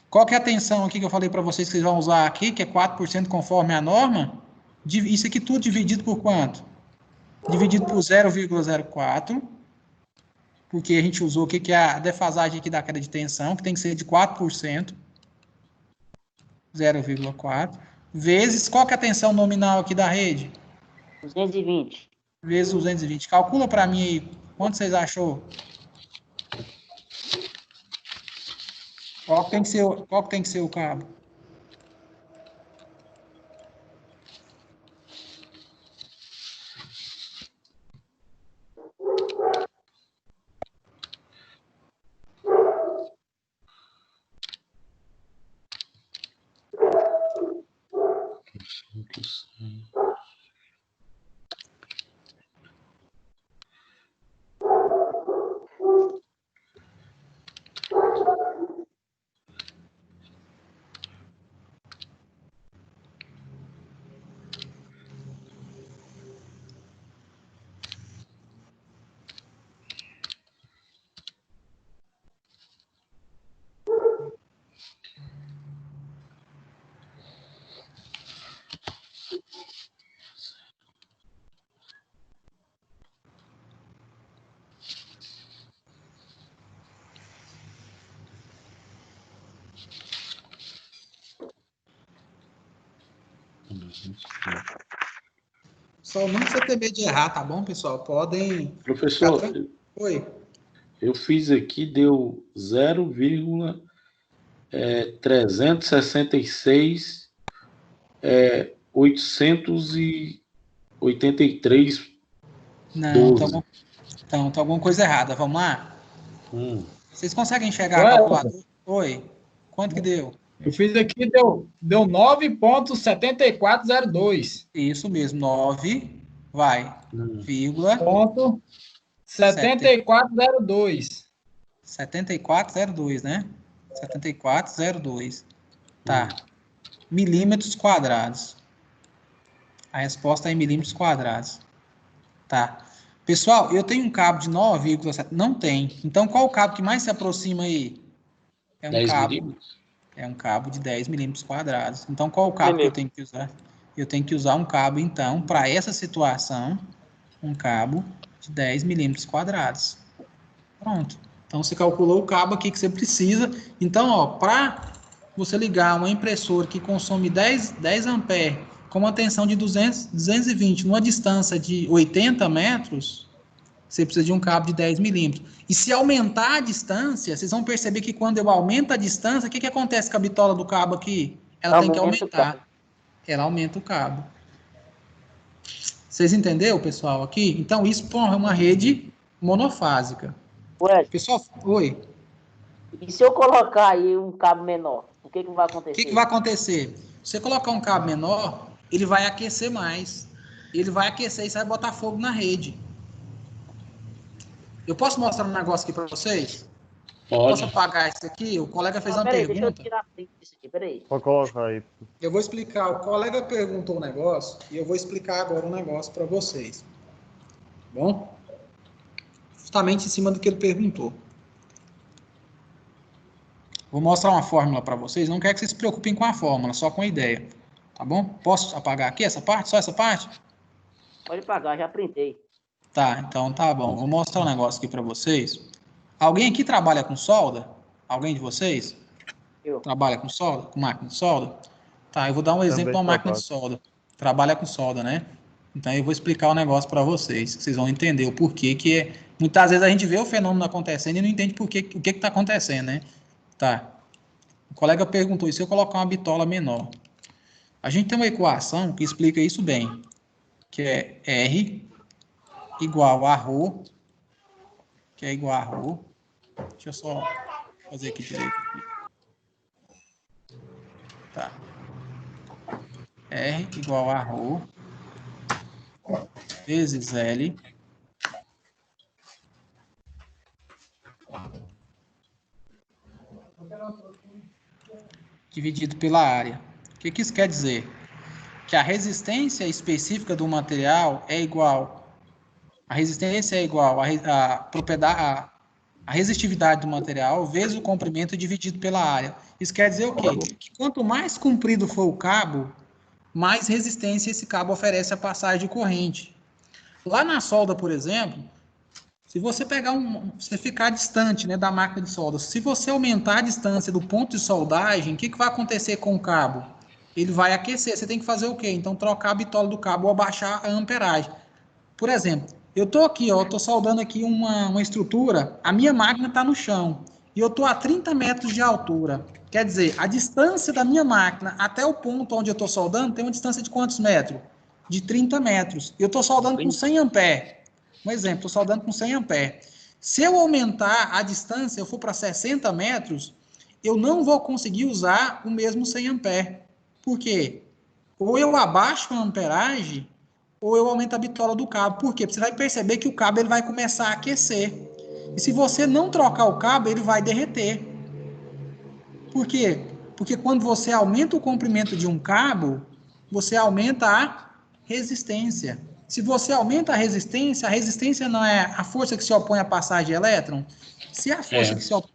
Qual que é a tensão aqui que eu falei para vocês que vocês vão usar aqui, que é 4% conforme a norma? Isso aqui tudo dividido por quanto? Dividido por 0,04. Porque a gente usou o que é a defasagem aqui da queda de tensão, que tem que ser de 4%. 0,4. Vezes, qual que é a tensão nominal aqui da rede? 220. Vezes 220. Calcula para mim aí, quanto vocês achou? Qual que tem que ser o cabo? Só não precisa ter medo de errar, tá bom, pessoal? Podem... Professor, Oi. Eu fiz aqui, deu 0,366 883. Não, então tá alguma coisa errada. Vamos lá? Vocês conseguem enxergar a calculadora? Oi. Quanto que deu? Eu fiz aqui, deu 9,7402. Isso mesmo, 9, vai, vírgula, Ponto 7402. 7402, né? 7402. Tá. Milímetros quadrados. A resposta é em milímetros quadrados. Tá. Pessoal, eu tenho um cabo de 9,7. Não tem. Então, qual o cabo que mais se aproxima aí? É um 10 cabo. milímetros? É um cabo de 10 milímetros quadrados. Então, qual o cabo que eu tenho que usar? Eu tenho que usar um cabo, então, para essa situação, um cabo de 10 milímetros quadrados. Pronto. Então, você calculou o cabo aqui que você precisa. Então, ó, para você ligar uma impressora que consome 10 amperes com uma tensão de 220 numa distância de 80 metros, você precisa de um cabo de 10 milímetros. E se aumentar a distância, vocês vão perceber que quando eu aumento a distância, o que acontece com a bitola do cabo aqui? Ela tem que aumentar. Ela aumenta o cabo. Vocês entenderam, pessoal, aqui? Então, isso é uma rede monofásica. Ué, Pessoal, oi. e se eu colocar aí um cabo menor, o que vai acontecer? O que vai acontecer? Se você colocar um cabo menor, ele vai aquecer mais. Ele vai aquecer e você vai botar fogo na rede. Eu posso mostrar um negócio aqui para vocês? Pode. Posso apagar isso aqui? O colega fez uma Peraí, pergunta. deixa eu tirar a print disso aqui, peraí. Pode colocar aí. Eu vou explicar. O colega perguntou um negócio e eu vou explicar agora um negócio para vocês. Bom? Justamente em cima do que ele perguntou. Vou mostrar uma fórmula para vocês. Não quero que vocês se preocupem com a fórmula, só com a ideia. Tá bom? Posso apagar aqui essa parte? Só essa parte? Pode apagar, já printei. Tá, então tá bom. Vou mostrar um negócio aqui para vocês. Alguém aqui trabalha com solda? Alguém de vocês? Eu. Trabalha com solda? Com máquina de solda? Tá, eu vou dar um exemplo de uma máquina de solda. Trabalha com solda, né? Então eu vou explicar o negócio para vocês. Vocês vão entender o porquê que é. Muitas vezes a gente vê o fenômeno acontecendo e não entende o que está acontecendo, né? Tá. O colega perguntou, e se eu colocar uma bitola menor? A gente tem uma equação que explica isso bem, que é R igual a ρ, que é igual a ρ. Deixa eu só fazer aqui direito. Tá. R igual a ρ vezes L dividido pela área. O que isso quer dizer? Que a resistência específica do material é igual. A resistência é igual a propriedade, a resistividade do material vezes o comprimento dividido pela área. Isso quer dizer o quê? Que quanto mais comprido for o cabo, mais resistência esse cabo oferece à passagem de corrente. Lá na solda, por exemplo, se você pegar você ficar distante, né, da máquina de solda, se você aumentar a distância do ponto de soldagem, o que vai acontecer com o cabo? Ele vai aquecer. Você tem que fazer o quê? Então, trocar a bitola do cabo ou abaixar a amperagem. Por exemplo, eu estou aqui, estou soldando aqui uma estrutura, a minha máquina está no chão, e eu estou a 30 metros de altura. Quer dizer, a distância da minha máquina até o ponto onde eu estou soldando tem uma distância de quantos metros? De 30 metros. Eu estou soldando com 100 amperes. Um exemplo, estou soldando com 100 amperes. Se eu aumentar a distância, eu for para 60 metros, eu não vou conseguir usar o mesmo 100 amperes. Por quê? Ou eu abaixo a amperagem, ou eu aumento a bitola do cabo. Por quê? Porque você vai perceber que o cabo ele vai começar a aquecer. E se você não trocar o cabo, ele vai derreter. Por quê? Porque quando você aumenta o comprimento de um cabo, você aumenta a resistência. Se você aumenta a resistência não é a força que se opõe à passagem de elétron? Se a força que se opõe...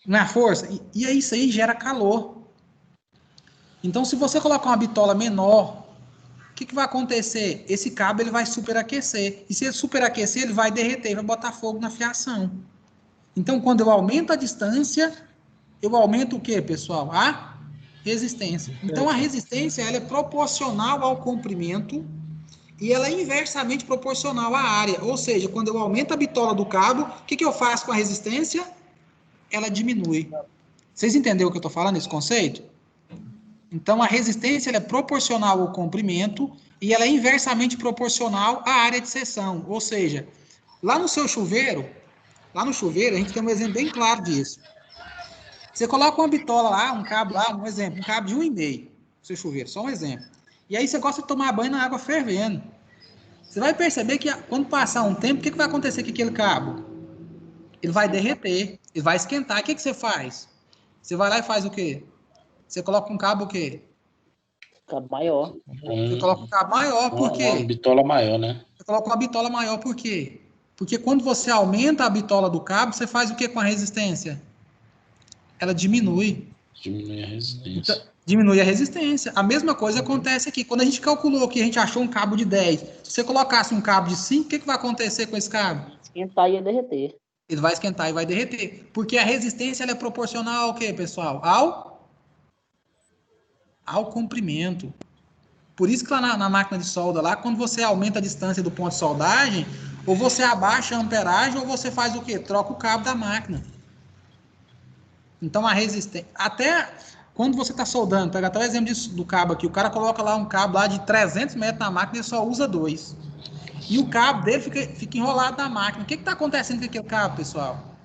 Não é a força? E isso aí gera calor. Então, se você colocar uma bitola menor, o que vai acontecer? Esse cabo ele vai superaquecer. E se ele superaquecer, ele vai derreter, vai botar fogo na fiação. Então, quando eu aumento a distância, eu aumento o quê, pessoal? A resistência. Então, a resistência ela é proporcional ao comprimento e ela é inversamente proporcional à área. Ou seja, quando eu aumento a bitola do cabo, o que eu faço com a resistência? Ela diminui. Vocês entenderam o que eu estou falando, esse conceito? Então, a resistência ela é proporcional ao comprimento e ela é inversamente proporcional à área de seção. Ou seja, lá no chuveiro, a gente tem um exemplo bem claro disso. Você coloca uma bitola lá, um cabo lá, um exemplo, um cabo de 1,5, seu chuveiro, só um exemplo. E aí você gosta de tomar banho na água fervendo. Você vai perceber que quando passar um tempo, o que vai acontecer com aquele cabo? Ele vai derreter, ele vai esquentar. O que você faz? Você vai lá e faz o quê? Você coloca um cabo o quê? Cabo maior. Você coloca um cabo maior, por quê? Uma bitola maior, né? Você coloca uma bitola maior, por quê? Porque quando você aumenta a bitola do cabo, você faz o que com a resistência? Ela diminui. Diminui a resistência. Então, diminui a resistência. A mesma coisa acontece aqui. Quando a gente calculou que a gente achou um cabo de 10, se você colocasse um cabo de 5, o que vai acontecer com esse cabo? Esquentar e derreter. Ele vai esquentar e vai derreter. Porque a resistência ela é proporcional ao quê, pessoal? Ao comprimento. Por isso que lá na máquina de solda, lá, quando você aumenta a distância do ponto de soldagem, ou você abaixa a amperagem, ou você faz o quê? Troca o cabo da máquina. Então, a resistência... Até quando você está soldando, pega até o exemplo do cabo aqui, o cara coloca lá um cabo lá de 300 metros na máquina e só usa 2. E o cabo dele fica enrolado na máquina. O que está acontecendo com aquele cabo, pessoal?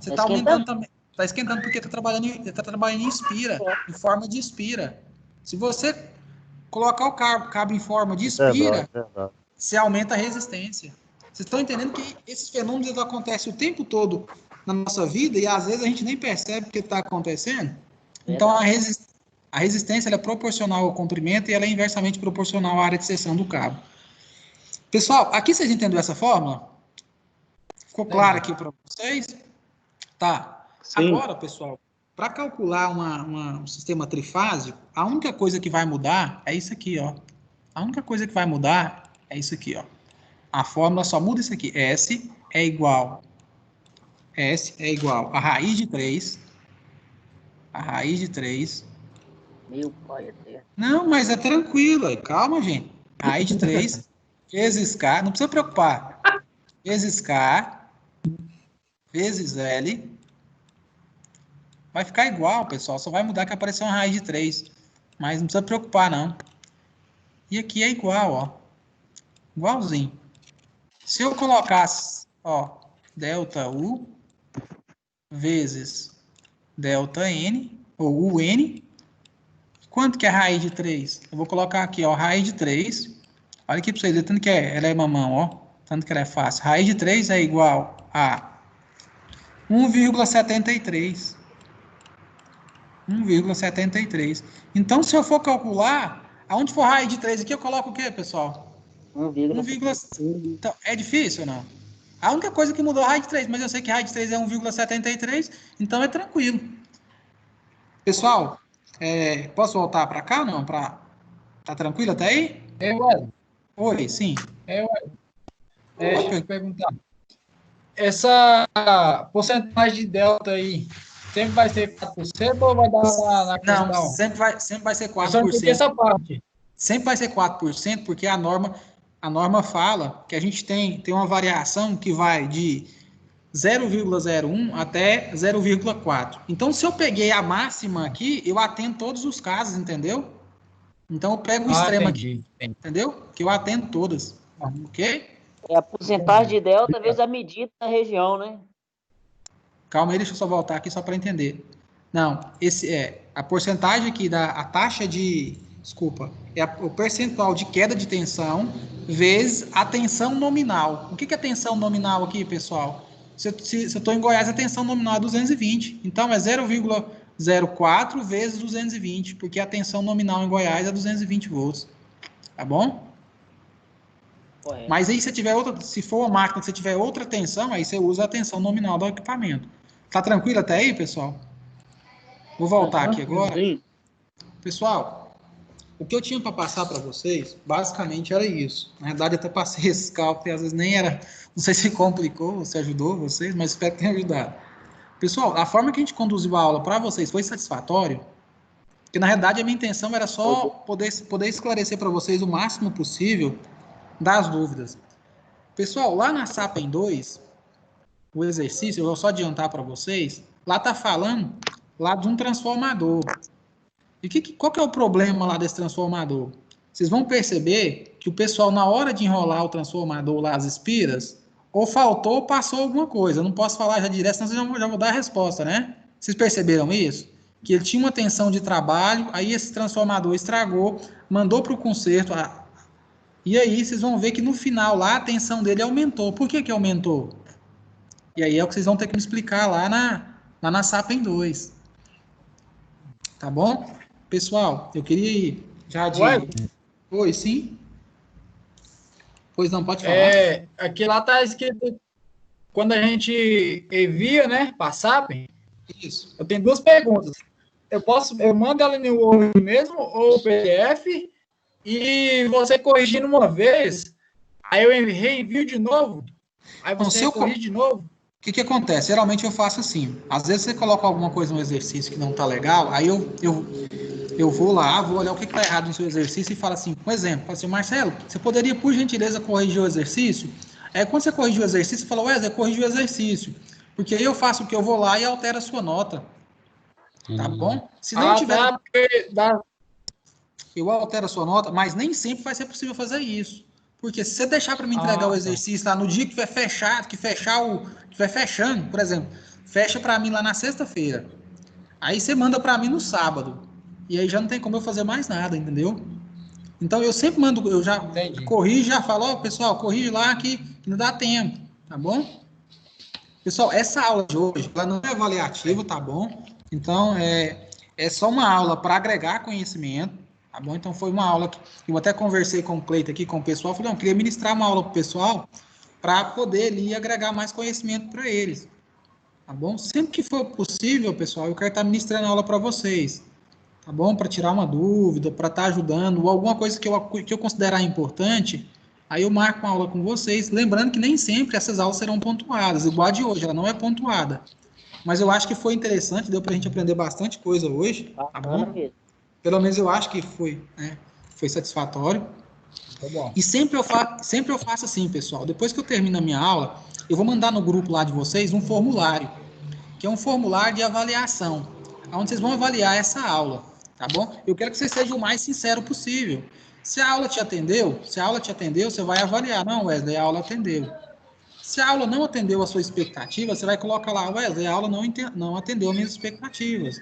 Você está aumentando também. Está esquentando porque está trabalhando em espira, em forma de espira. Se você colocar o cabo em forma de espira, você aumenta a resistência. Vocês estão entendendo que esses fenômenos eles acontecem o tempo todo na nossa vida e às vezes a gente nem percebe o que está acontecendo? Então, a resistência ela é proporcional ao comprimento e ela é inversamente proporcional à área de seção do cabo. Pessoal, aqui vocês entenderam essa fórmula? Ficou claro aqui para vocês? Tá. Sim. Agora, pessoal, para calcular um sistema trifásico, a única coisa que vai mudar é isso aqui, ó. A única coisa que vai mudar é isso aqui, ó. A fórmula só muda isso aqui. S é igual a raiz de 3. A raiz de 3. Meu pai até. Não, mas é tranquilo. Calma, gente. Raiz de 3 vezes K. Não precisa preocupar. Vezes K vezes L. Vai ficar igual, pessoal. Só vai mudar que apareceu uma raiz de 3. Mas não precisa preocupar, não. E aqui é igual, ó. Igualzinho. Se eu colocasse, ó, delta U vezes delta N, ou UN, quanto que é a raiz de 3? Eu vou colocar aqui, ó, raiz de 3. Olha aqui para vocês verem, tanto que ela é mamão, ó. Tanto que ela é fácil. Raiz de 3 é igual a 1,73. 1,73. Então, se eu for calcular, aonde for raiz de 3 aqui, eu coloco o quê, pessoal? 1,73. Então, é difícil ou não? A única coisa que mudou é a raiz de 3, mas eu sei que a raiz de 3 é 1,73, então é tranquilo. Pessoal, posso voltar para cá ou não? Tá tranquilo até aí? Oi, sim. Deixa eu perguntar. Essa porcentagem de delta aí, sempre vai ser 4% ou vai dar na questão? Não, sempre vai ser 4%. Eu só não entendi essa parte. Sempre vai ser 4%, porque a norma fala que a gente tem uma variação que vai de 0,01 até 0,4. Então, se eu peguei a máxima aqui, eu atendo todos os casos, entendeu? Então, eu pego o extremo aqui, entendeu? Que eu atendo todas, ok? É a porcentagem de delta vezes a medida da região, né? Calma aí, deixa eu só voltar aqui só para entender. Não, esse é a porcentagem aqui a taxa de... Desculpa, é o percentual de queda de tensão vezes a tensão nominal. O que é tensão nominal aqui, pessoal? Se eu estou em Goiás, a tensão nominal é 220. Então, é 0,04 vezes 220, porque a tensão nominal em Goiás é 220 volts. Tá bom? Correto. Mas aí, se for uma máquina que você tiver outra tensão, aí você usa a tensão nominal do equipamento. Tá tranquilo até aí, pessoal? Vou voltar aqui agora. Pessoal, o que eu tinha para passar para vocês, basicamente era isso. Na verdade, até passei esse cálculo, que às vezes nem era... Não sei se complicou, se ajudou vocês, mas espero que tenha ajudado. Pessoal, a forma que a gente conduziu a aula para vocês foi satisfatório? Porque, na verdade, a minha intenção era só poder esclarecer para vocês o máximo possível das dúvidas. Pessoal, lá na SAPEN 2, o exercício, eu vou só adiantar para vocês, lá está falando lá de um transformador. E qual que é o problema lá desse transformador? Vocês vão perceber que o pessoal, na hora de enrolar o transformador lá, as espiras, ou faltou ou passou alguma coisa. Eu não posso falar já direto, senão eu já vou dar a resposta, né? Vocês perceberam isso? Que ele tinha uma tensão de trabalho, aí esse transformador estragou, mandou para o conserto, e aí vocês vão ver que no final lá a tensão dele aumentou. Por que aumentou? E aí é o que vocês vão ter que me explicar lá na SAPEN 2. Tá bom? Pessoal, eu queria ir já de... Oi, sim? Pois não, pode falar. Aqui lá tá escrito, quando a gente envia, né, para a SAPEN, isso. Eu tenho 2 perguntas. Eu mando ela no Word mesmo, ou PDF, e você corrigindo uma vez, aí eu reenvio de novo, aí você corrige de novo? O que acontece? Geralmente eu faço assim. Às vezes você coloca alguma coisa no exercício que não tá legal, aí eu vou lá, vou olhar o que está errado no seu exercício e falo assim, um exemplo, falo assim, Marcelo, você poderia, por gentileza, corrigir o exercício? Quando você corrigir o exercício, você fala, Wesley, corrigi o exercício. Porque aí eu faço o que eu vou lá e altero a sua nota. Tá bom? Se não tiver... Eu altero a sua nota, mas nem sempre vai ser possível fazer isso. Porque se você deixar para me entregar o exercício lá no dia que vai fechar, que vai fechando, por exemplo, fecha para mim lá na sexta-feira. Aí você manda para mim no sábado. E aí já não tem como eu fazer mais nada, entendeu? Então eu sempre mando, eu já corrijo, já falo, pessoal, corrige lá que não dá tempo, tá bom? Pessoal, essa aula de hoje, ela não é avaliativa, tá bom? Então, é só uma aula para agregar conhecimento, tá bom? Então, foi uma aula que eu até conversei com o Cleiton aqui, com o pessoal, falei, não, eu queria ministrar uma aula para o pessoal para poder ali agregar mais conhecimento para eles, tá bom? Sempre que for possível, pessoal, eu quero estar ministrando a aula para vocês, tá bom? Para tirar uma dúvida, para estar ajudando, ou alguma coisa que eu considerar importante, aí eu marco uma aula com vocês, lembrando que nem sempre essas aulas serão pontuadas, igual a de hoje, ela não é pontuada. Mas eu acho que foi interessante, deu para a gente aprender bastante coisa hoje, tá bom? Pelo menos eu acho que foi, né? Foi satisfatório. Tá bom. E sempre eu faço assim, pessoal, depois que eu termino a minha aula, eu vou mandar no grupo lá de vocês um formulário, que é um formulário de avaliação, onde vocês vão avaliar essa aula, tá bom? Eu quero que você seja o mais sincero possível. Se a aula te atendeu, você vai avaliar. Não, Wesley, a aula atendeu. Se a aula não atendeu a sua expectativa, você vai colocar lá, Wesley, a aula não atendeu as minhas expectativas.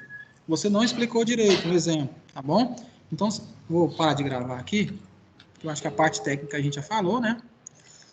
Você não explicou direito, um exemplo, tá bom? Então, vou parar de gravar aqui, eu acho que a parte técnica a gente já falou, né?